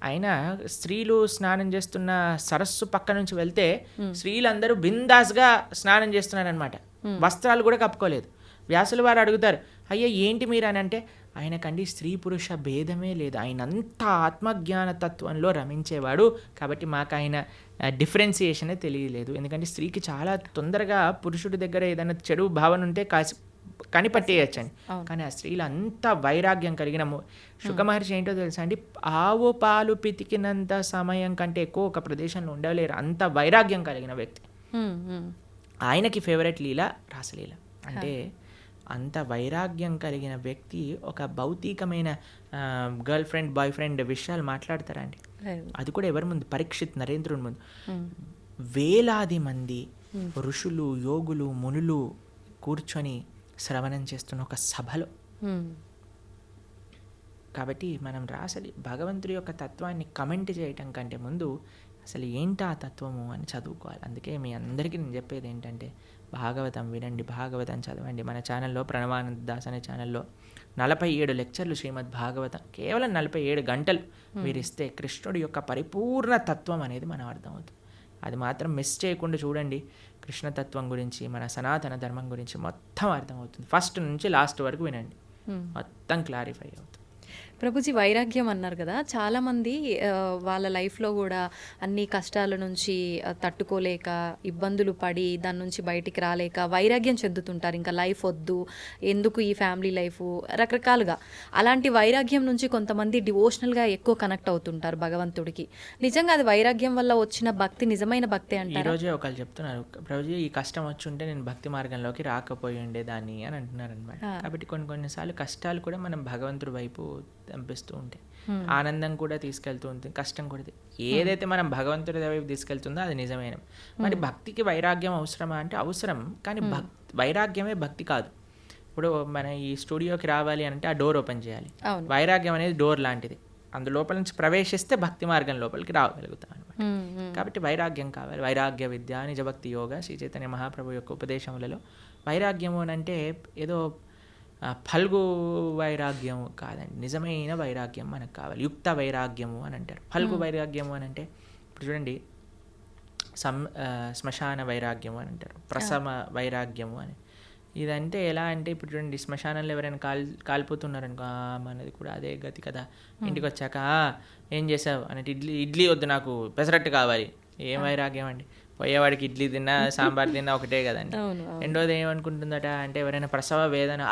ఆయన స్త్రీలు స్నానం చేస్తున్న సరస్సు పక్క నుంచి వెళ్తే స్త్రీలందరూ బిందాస్గా స్నానం చేస్తున్నారనమాట, వస్త్రాలు కూడా కప్పుకోలేదు. వ్యాసుల వారు అడుగుతారు, అయ్యా ఏంటి మీరు అని అంటే, ఆయనకండి స్త్రీ పురుష భేదమే లేదు, ఆయన అంతా ఆత్మజ్ఞాన తత్వంలో రమించేవాడు, కాబట్టి మాకు ఆయన డిఫరెన్సియేషనే తెలియలేదు. ఎందుకంటే స్త్రీకి చాలా తొందరగా పురుషుడి దగ్గర ఏదైనా చెడు భావన ఉంటే కనిపట్టేయచ్చండి. కానీ ఆ స్త్రీలు అంత వైరాగ్యం కలిగిన శుకమహర్షి ఏంటో తెలుసా అండి? ఆవు పాలు పితికినంత సమయం కంటే ఎక్కువ ఒక ప్రదేశంలో ఉండలేరు, అంత వైరాగ్యం కలిగిన వ్యక్తి. ఆయనకి ఫేవరెట్ లీల రాసలీల. అంటే అంత వైరాగ్యం కలిగిన వ్యక్తి ఒక భౌతికమైన గర్ల్ ఫ్రెండ్ బాయ్ ఫ్రెండ్ విషయాలు మాట్లాడతారా అండి? అది కూడా ఎవరి ముందు? పరీక్షిత్ నరేంద్రుని ముందు. వేలాది మంది ఋషులు యోగులు మునులు కూర్చొని శ్రవణం చేస్తున్న ఒక సభలో. కాబట్టి మనం భగవంతుడి యొక్క తత్వాన్ని కమెంట్ చేయటం కంటే ముందు అసలు ఏంటి ఆ తత్వము అని చదువుకోవాలి. అందుకే మీ అందరికీ నేను చెప్పేది ఏంటంటే, భాగవతం వినండి, భాగవతం చదవండి. మన ఛానల్లో ప్రణవానంద దాస్ అనే ఛానల్లో 47 లెక్చర్లు శ్రీమద్ భాగవతం, కేవలం 47 గంటలు మీరు ఇస్తే కృష్ణుడి యొక్క పరిపూర్ణ తత్వం అనేది మనం అర్థమవుతుంది. అది మాత్రం మిస్ చేయకుండా చూడండి. కృష్ణతత్వం గురించి, మన సనాతన ధర్మం గురించి మొత్తం అర్థమవుతుంది. ఫస్ట్ నుంచి లాస్ట్ వరకు వినండి, మొత్తం క్లారిఫై అవుతుంది. ప్రభుజీ వైరాగ్యం అన్నారు కదా, చాలామంది వాళ్ళ లైఫ్లో కూడా అన్ని కష్టాల నుంచి తట్టుకోలేక ఇబ్బందులు పడి దాని నుంచి బయటికి రాలేక వైరాగ్యం చెందుతుంటారు. ఇంకా లైఫ్ వద్దు, ఎందుకు ఈ ఫ్యామిలీ లైఫ్, రకరకాలుగా. అలాంటి వైరాగ్యం నుంచి కొంతమంది డివోషనల్గా ఎక్కువ కనెక్ట్ అవుతుంటారు భగవంతుడికి. నిజంగా అది వైరాగ్యం వల్ల వచ్చిన భక్తి నిజమైన భక్తి అంటారు. ఈరోజే ఒకళ్ళు చెప్తున్నారు, ప్రభుజీ ఈ కష్టం వచ్చి ఉంటే నేను భక్తి మార్గంలోకి రాకపోయి ఉండేదాన్ని అని అంటున్నారు అనమాట. కాబట్టి కొన్నిసార్లు కష్టాలు కూడా మనం భగవంతుడి వైపు పంపిస్తూ ఉంటాయి, ఆనందం కూడా తీసుకెళ్తూ ఉంటుంది, కష్టం కూడా. ఏదైతే మనం భగవంతుడి వైపు తీసుకెళ్తుందో అది నిజమైన. మరి భక్తికి వైరాగ్యం అవసరమా అంటే అవసరం, కానీ వైరాగ్యమే భక్తి కాదు. ఇప్పుడు మన ఈ స్టూడియోకి రావాలి అంటే ఆ డోర్ ఓపెన్ చేయాలి. వైరాగ్యం అనేది డోర్ లాంటిది, అందులోపల నుంచి ప్రవేశిస్తే భక్తి మార్గం లోపలికి రాగలుగుతాం అనమాట. కాబట్టి వైరాగ్యం కావాలి. వైరాగ్య విద్య నిజభక్తి యోగ శ్రీ చైతన్య మహాప్రభు యొక్క ఉపదేశములలో వైరాగ్యము అంటే ఏదో ఫల్గు వైరాగ్యము కాదండి, నిజమైన వైరాగ్యం మనకు కావాలి. యుక్త వైరాగ్యము అని అంటారు. ఫల్గు వైరాగ్యము అని అంటే, ఇప్పుడు చూడండి, శ్మశాన వైరాగ్యము అని అంటారు, ప్రసవ వైరాగ్యము అని. ఇదంటే ఎలా అంటే ఇప్పుడు చూడండి, శ్మశానంలో ఎవరైనా కాలిపోతున్నారనుకో, మనది కూడా అదే గతి కదా. ఇంటికి వచ్చాక ఏం చేసావు అంటే, ఇడ్లీ వద్దు నాకు పెసరట్టు కావాలి. ఏం వైరాగ్యం అండి, పోయేవాడికి ఇడ్లీ తిన్నా సాంబార్ తిన్నా ఒకటే కదండి. రెండోది ఏమనుకుంటుందట అంటే, ఎవరైనా ప్రసవ వేదన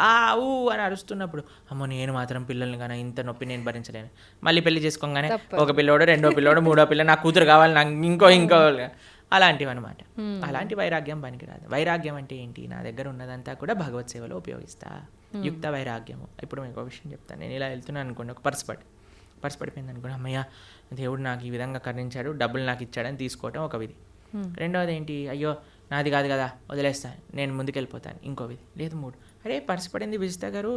ఊ అని అరుస్తున్నప్పుడు, అమ్మో నేను మాత్రం పిల్లల్ని కానీ ఇంత నొప్పి నేను భరించలేను. మళ్ళీ పెళ్లి చేసుకోగానే ఒక పిల్లోడు, రెండో పిల్లోడు, మూడో పిల్ల, నాకు కూతురు కావాలి, నాకు ఇంకో అలాంటివి అనమాట. అలాంటి వైరాగ్యం పనికిరాదు. వైరాగ్యం అంటే ఏంటి, నా దగ్గర ఉన్నదంతా కూడా భగవత్ సేవలో ఉపయోగిస్తా, యుక్త వైరాగ్యము. ఇప్పుడు మీకు ఒక విషయం చెప్తాను. నేను ఇలా వెళ్తున్నాను అనుకోండి, ఒక పర్స్ పడిపోయింది అనుకోండి, అమ్మయ్య దేవుడు నాకు ఈ విధంగా కరుణించాడు, డబ్బులు నాకు ఇచ్చాడని తీసుకోవటం ఒక విధి. రెండవది ఏంటి, అయ్యో నాది కాదు కదా వదిలేస్తాను, నేను ముందుకెళ్ళిపోతాను, ఇంకో విధి. లేదు మూడు, అరే పర్స్ పడింది విజిత గారు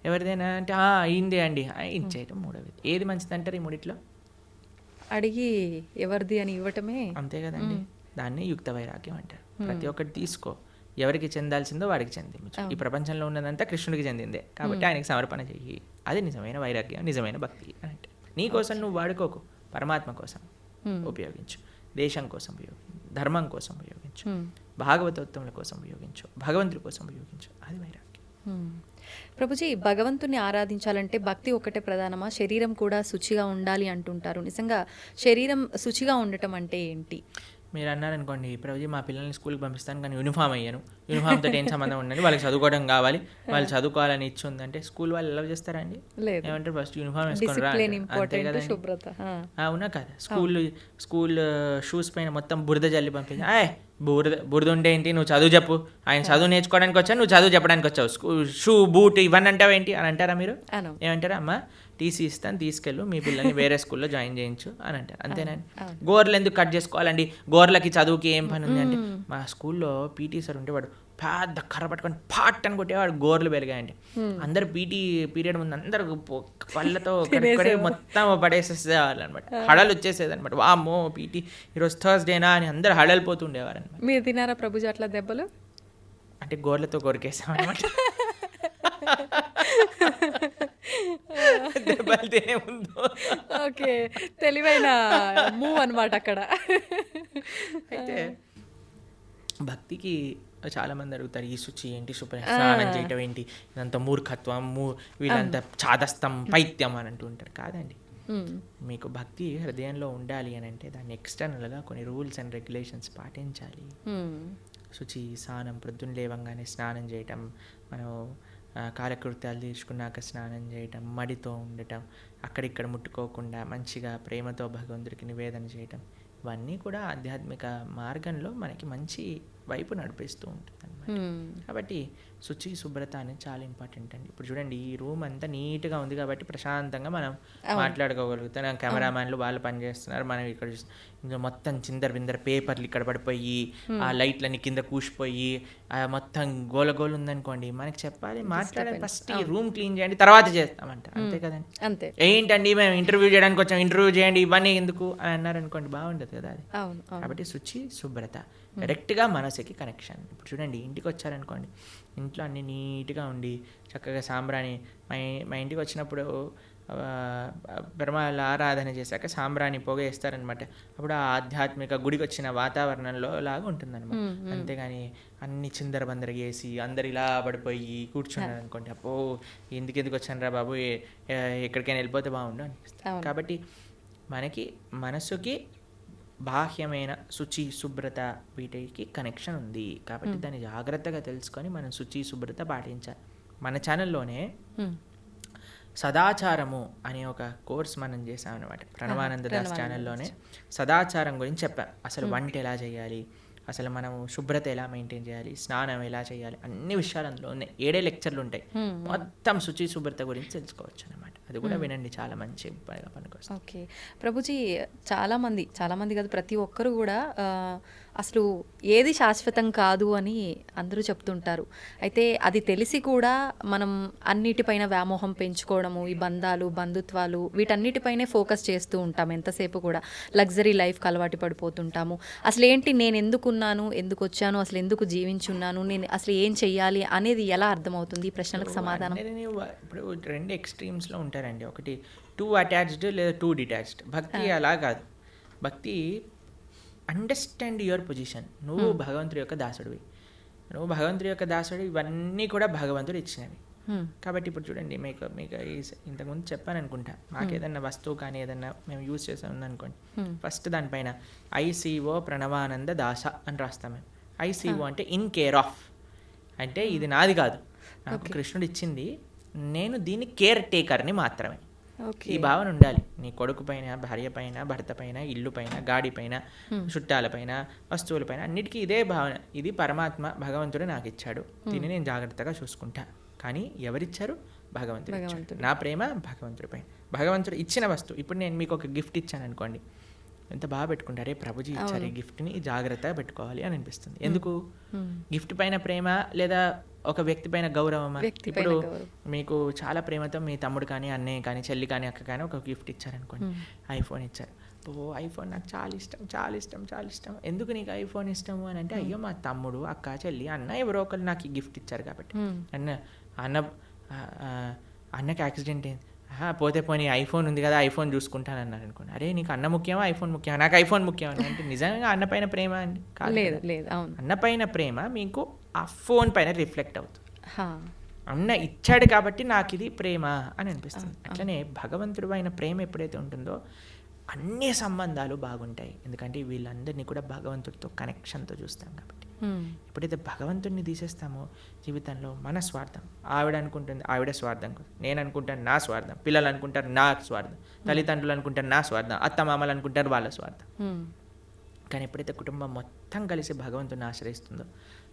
ఎవరిదైనా అంటే అయిందే అండి ఇచ్చేయటం మూడో విధి. ఏది మంచిది అంటారు ఈ మూడిట్లో? అడిగి ఎవరిది అని ఇవ్వటమే. అంతే కదండి, దాన్ని యుక్త వైరాగ్యం అంటారు. ప్రతి ఒక్కటి తీసుకో, ఎవరికి చెందాల్సిందో వాడికి చెందించు. ఈ ప్రపంచంలో ఉన్నదంతా కృష్ణుడికి చెందిందే కాబట్టి ఆయనకి సమర్పణ చెయ్యి. అది నిజమైన వైరాగ్యం, నిజమైన భక్తి అని అంటే. నీ కోసం నువ్వు వాడుకోకు, పరమాత్మ కోసం ఉపయోగించు, దేశం కోసం ఉపయోగించు, ధర్మం కోసం ఉపయోగించు, భాగవతోత్తముల కోసం ఉపయోగించు, భగవంతుడి కోసం ఉపయోగించు. అది వైరాగ్యం. ప్రభుజీ, భగవంతుని ఆరాధించాలంటే భక్తి ఒక్కటే ప్రధానమా, శరీరం కూడా శుచిగా ఉండాలి అంటుంటారు. నిజంగా శరీరం శుచిగా ఉండటం అంటే ఏంటి? మీరు అన్నారనుకోండి, ప్రభుజీ మా పిల్లల్ని స్కూల్కి పంపిస్తాను కానీ యూనిఫామ్ అయ్యాను, యూనిఫామ్తో ఏం సంబంధం ఉండండి, వాళ్ళకి చదువుకోవడం కావాలి, వాళ్ళు చదువుకోవాలని ఇచ్చి ఉందంటే స్కూల్ వాళ్ళు ఎలా చేస్తారా అండి? ఏమంటారు, ఫస్ట్ యూనిఫామ్ వేసుకొని రా, అంతే కదా. అవునా కదా, స్కూల్ షూస్ పైన మొత్తం బురద జల్లి పంపించి, బురద ఉంటే ఏంటి, నువ్వు చదువు చెప్పు, ఆయన చదువు నేర్చుకోవడానికి వచ్చావు, నువ్వు చదువు చెప్పడానికి వచ్చావు, షూ బూట్ ఇవన్నీ అంటావు ఏంటి అని అంటారా మీరు? ఏమంటారా, అమ్మ టీసీ ఇస్తాను తీసుకెళ్ళు, మీ పిల్లల్ని వేరే స్కూల్లో జాయిన్ చేయించు అని అంటారు. అంతేనండి. గోర్లు ఎందుకు కట్ చేసుకోవాలండి, గోర్లకి చదువుకి ఏం పని ఉంది అంటే, మా స్కూల్లో పీటీ సార్ ఉంటే వాడు పెద్ద కర్ర పట్టుకొని పాట్ అని కొట్టేవాడు, గోర్లు పెరిగాయండి. అందరు పీటీ పీరియడ్ ముందు అందరు పళ్ళతో మొత్తం పడేసేసేవాళ్ళు అనమాట, హడలు వచ్చేసేది అనమాట. వామ్మో పీటీ ఈరోజు థర్స్డేనా అని అందరు హడలిపోతుండేవారు అనమాట. మీరు తినారా ప్రభుజీ అట్లా దెబ్బలు? అంటే గోర్లతో కొరికేసాం అనమాట. ఓకే, తెలివైన మూవ్ అనమాట అక్కడ. అయితే భక్తికి చాలా మంది అడుగుతారు, ఈ శుచి ఏంటి, స్నానం చేయటం ఏంటి, ఇదంతా మూర్ఖత్వం, వీళ్ళంతా చాదస్తం, పైత్యం అని అంటూ ఉంటారు. కాదండి, మీకు భక్తి హృదయంలో ఉండాలి అని అంటే దాన్ని ఎక్స్టర్నల్గా కొన్ని రూల్స్ అండ్ రెగ్యులేషన్స్ పాటించాలి. శుచి, స్నానం, ప్రొద్దున లేవంగానే స్నానం చేయటం, మనం కాలకృత్యాలు తీర్చుకున్నాక స్నానం చేయటం, మడితో ఉండటం, అక్కడిక్కడ ముట్టుకోకుండా మంచిగా ప్రేమతో భగవంతుడికి నివేదన చేయటం, ఇవన్నీ కూడా ఆధ్యాత్మిక మార్గంలో మనకి మంచి వైపు నడిపిస్తూ ఉంటుంది అన్నమాట. కాబట్టి శుచి, శుభ్రత అనేది చాలా ఇంపార్టెంట్ అండి. ఇప్పుడు చూడండి, ఈ రూమ్ అంతా నీట్గా ఉంది కాబట్టి ప్రశాంతంగా మనం మాట్లాడుకోగలుగుతాం. కెమెరామ్యాన్లు వాళ్ళు పనిచేస్తున్నారు, మనం ఇక్కడ ఇంకా మొత్తం చిందర బిందర పేపర్లు ఇక్కడ పడిపోయి, ఆ లైట్లన్నీ కింద కూసిపోయి, మొత్తం గోలగోలు ఉందనుకోండి, మనకి చెప్పాలి, మాట్లాడాలి, ఫస్ట్ ఈ రూమ్ క్లీన్ చేయండి తర్వాత చేస్తామంట. అంతే కదండి. అంతే. ఏంటండి మేము ఇంటర్వ్యూ చేయడానికి వచ్చాం, ఇంటర్వ్యూ చేయండి ఇవన్నీ ఎందుకు అని అన్నారనుకోండి, బాగుండదు కదా అది. కాబట్టి శుచి, శుభ్రత డైరెక్ట్గా మనసుకి కనెక్షన్. ఇప్పుడు చూడండి, ఇంటికి వచ్చారనుకోండి, ఇంట్లో అన్నీ నీట్గా ఉండి చక్కగా సాంబ్రాణి, మా ఇంటికి వచ్చినప్పుడు బ్రహ్మాల ఆరాధన చేశాక సాంబ్రాణి పొగ వేస్తారనమాట. అప్పుడు ఆ ఆధ్యాత్మిక గుడికి వచ్చిన వాతావరణంలో లాగా ఉంటుందన్నమాట. అంతేగాని అన్ని చిందర బందర వేసి అందరు ఇలా పడిపోయి కూర్చున్నారు అనుకోండి, అప్పో ఎందుకు వచ్చాను రా బాబు, ఎక్కడికైనా వెళ్ళిపోతే బాగుండు అనిపిస్తుంది. కాబట్టి మనకి మనసుకి బాహ్యమైన శుచి, శుభ్రత వీటికి కనెక్షన్ ఉంది కాబట్టి దాన్ని జాగ్రత్తగా తెలుసుకొని మనం శుచి, శుభ్రత పాటించాలి. మన ఛానల్లోనే సదాచారము అనే ఒక కోర్స్ మనం చేసాం అనమాట. ప్రణవానంద దాస్ ఛానల్లోనే సదాచారం గురించి చెప్పాం. అసలు వంట ఎలా చేయాలి, అసలు మనం శుభ్రత ఎలా మెయింటైన్ చేయాలి, స్నానం ఎలా చేయాలి, అన్ని విషయాలు అందులో ఉన్నాయి. 7 లెక్చర్లు ఉంటాయి, మొత్తం శుచి, శుభ్రత గురించి తెలుసుకోవచ్చు అనమాట. అది కూడా వినండి, చాలా మంచి పనికొస్తుంది. ఓకే ప్రభుజీ, చాలామంది కాదు, ప్రతి ఒక్కరు కూడా అసలు ఏది శాశ్వతం కాదు అని అందరూ చెప్తుంటారు. అయితే అది తెలిసి కూడా మనం అన్నిటిపైన వ్యామోహం పెంచుకోవడము, ఈ బంధాలు, బంధుత్వాలు, వీటన్నిటిపైనే ఫోకస్ చేస్తూ ఉంటాం. ఎంతసేపు కూడా లగ్జరీ లైఫ్కి అలవాటు పడిపోతుంటాము. అసలు ఏంటి, నేను ఎందుకున్నాను, ఎందుకు వచ్చాను, అసలు ఎందుకు జీవించున్నాను, నేను అసలు ఏం చెయ్యాలి అనేది ఎలా అర్థమవుతుంది? ఈ ప్రశ్నలకు సమాధానం. ఇప్పుడు 2 ఎక్స్ట్రీమ్స్లో ఉంటారండి. ఒకటి టూ అటాచ్డ్ లేదా టూ డిటాచ్డ్. భక్తి అలా కాదు. భక్తి అండర్స్టాండ్ యువర్ పొజిషన్. నువ్వు భగవంతుడి యొక్క దాసుడివి, నువ్వు భగవంతుడి యొక్క దాసుడు, ఇవన్నీ కూడా భగవంతుడు ఇచ్చినవి. కాబట్టి ఇప్పుడు చూడండి, మీకు మీకు ఇంతకుముందు చెప్పాను అనుకుంటా, మాకు ఏదన్నా వస్తువు కానీ ఏదన్నా మేము యూజ్ చేసాం ఉందనుకోండి, ఫస్ట్ దానిపైన ఐసీఓ ప్రణవానంద దాస అని రాస్తాం మేము. ఐసీఓ అంటే ఇన్ కేర్ ఆఫ్, అంటే ఇది నాది కాదు, నాకు కృష్ణుడు ఇచ్చింది, నేను దీని కేర్ టేకర్ని మాత్రమే. ఈ భావన ఉండాలి నీ కొడుకు పైన, భార్య పైన, భర్త పైన, ఇల్లు పైన, గాడి పైన, చుట్టాల పైన, వస్తువుల పైన, అన్నిటికీ ఇదే భావన. ఇది పరమాత్మ భగవంతుడు నాకు ఇచ్చాడు, దీన్ని నేను జాగ్రత్తగా చూసుకుంటా. కానీ ఎవరిచ్చారు? భగవంతుడు ఇచ్చాడు. నా ప్రేమ భగవంతుడి పైన. భగవంతుడు ఇచ్చిన వస్తువు, ఇప్పుడు నేను మీకు ఒక గిఫ్ట్ ఇచ్చాను అనుకోండి, ఎంత బాగా పెట్టుకుంటారే, ప్రభుజీ ఇచ్చారు ఈ గిఫ్ట్ని, జాగ్రత్తగా పెట్టుకోవాలి అని అనిపిస్తుంది. ఎందుకు? గిఫ్ట్ పైన ప్రేమ లేదా ఒక వ్యక్తి పైన గౌరవమా? ఇప్పుడు మీకు చాలా ప్రేమతో మీ తమ్ముడు కానీ, అన్నయ్య కానీ, చెల్లి కానీ, అక్క కానీ ఒక గిఫ్ట్ ఇచ్చారనుకోండి, ఐఫోన్ ఇచ్చారు. ఐఫోన్ నాకు చాలా ఇష్టం, చాలా ఇష్టం, చాలా ఇష్టం. ఎందుకు నీకు ఐఫోన్ ఇష్టము అని అంటే, అయ్యో మా తమ్ముడు, అక్క, చెల్లి, అన్న ఎవరో ఒకరు నాకు ఈ గిఫ్ట్ ఇచ్చారు కాబట్టి. అన్నకి యాక్సిడెంట్ అయింది, పోతే పోనీ ఐఫోన్ ఉంది కదా, ఐఫోన్ చూసుకుంటాను అన్నారు అనుకోండి, అరే నీకు అన్న ముఖ్యమా ఐఫోన్ ముఖ్యమా? నాకు ఐఫోన్ ముఖ్యం అని అంటే నిజంగా అన్న పైన ప్రేమ అండి? కాదు. అన్న పైన ప్రేమ మీకు ఆ ఫోన్ పైన రిఫ్లెక్ట్ అవుతుంది. అన్న ఇచ్చాడు కాబట్టి నాకు ఇది ప్రేమ అని అనిపిస్తుంది. అట్లనే భగవంతుడు అయిన ప్రేమ ఎప్పుడైతే ఉంటుందో అన్ని సంబంధాలు బాగుంటాయి. ఎందుకంటే వీళ్ళందరినీ కూడా భగవంతుడితో కనెక్షన్తో చూస్తాం కాబట్టి. ఎప్పుడైతే భగవంతుడిని తీసేస్తామో జీవితంలో మన స్వార్థం, ఆవిడ అనుకుంటుంది ఆవిడ స్వార్థం, నేను అనుకుంటాను నా స్వార్థం, పిల్లలు అనుకుంటారు నా స్వార్థం, తల్లిదండ్రులు అనుకుంటారు నా స్వార్థం, అత్తమామలు అనుకుంటారు వాళ్ళ స్వార్థం. కానీ ఎప్పుడైతే కుటుంబం మొత్తం కలిసి భగవంతుడిని ఆశ్రయిస్తుందో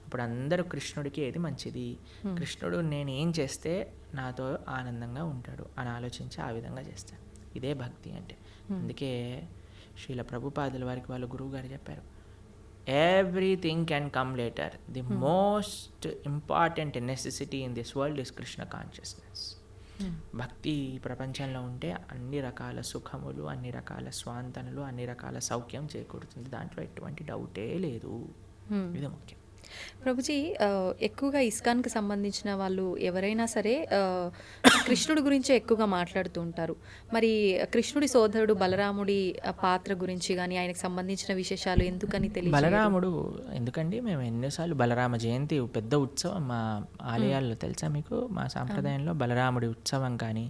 అప్పుడు అందరూ కృష్ణుడికి ఏది మంచిది, కృష్ణుడు నేను ఏం చేస్తే నాతో ఆనందంగా ఉంటాడు అని ఆలోచించి ఆ విధంగా చేస్తాను. ఇదే భక్తి అంటే. అందుకే శ్రీల ప్రభుపాదుల వారికి వాళ్ళ గురువు గారు చెప్పారు, everything can come later, the most important necessity in this world is Krishna consciousness. భక్తి ప్రపంచంలో ఉంటే అన్ని రకాల సుఖములు, అన్ని రకాల స్వాంతనలు, అన్ని రకాల సౌఖ్యం చేకూరుతుంది, దాంట్లో ఎటువంటి డౌటే లేదు. ఇది ముఖ్యం. ప్రభుజీ, ఎక్కువగా ఇస్కాన్కి సంబంధించిన వాళ్ళు ఎవరైనా సరే కృష్ణుడి గురించే ఎక్కువగా మాట్లాడుతూ ఉంటారు. మరి కృష్ణుడి సోదరుడు బలరాముడి పాత్ర గురించి కానీ ఆయనకు సంబంధించిన విశేషాలు ఎందుకని తెలియదు? బలరాముడు ఎందుకండి, మేము ఎన్నోసార్లు బలరామ జయంతి పెద్ద ఉత్సవం మా ఆలయాల్లో, తెలుసా మీకు? మా సాంప్రదాయంలో బలరాముడి ఉత్సవం కానీ,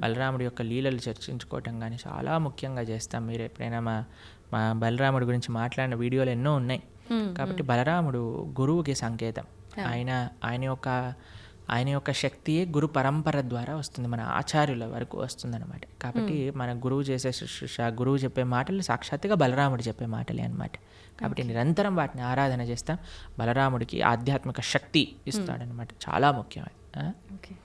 బలరాముడి యొక్క లీలలు చర్చించుకోవటం కానీ చాలా ముఖ్యంగా చేస్తాం. మీరు ఎప్పుడైనా మా బలరాముడి గురించి మాట్లాడిన వీడియోలు ఎన్నో ఉన్నాయి. కాబట్టి బలరాముడు గురువుకి సంకేతం. ఆయన యొక్క శక్తియే గురు పరంపర ద్వారా వస్తుంది, మన ఆచార్యుల వరకు వస్తుందన్నమాట. కాబట్టి మన గురువు చేసే శుశ్రూష, గురువు చెప్పే మాటలు సాక్షాత్తుగా బలరాముడు చెప్పే మాటలే అనమాట. కాబట్టి నిరంతరం వాటిని ఆరాధన చేస్తాం. బలరాముడికి ఆధ్యాత్మిక శక్తి ఇస్తాడనమాట, చాలా ముఖ్యమైనది.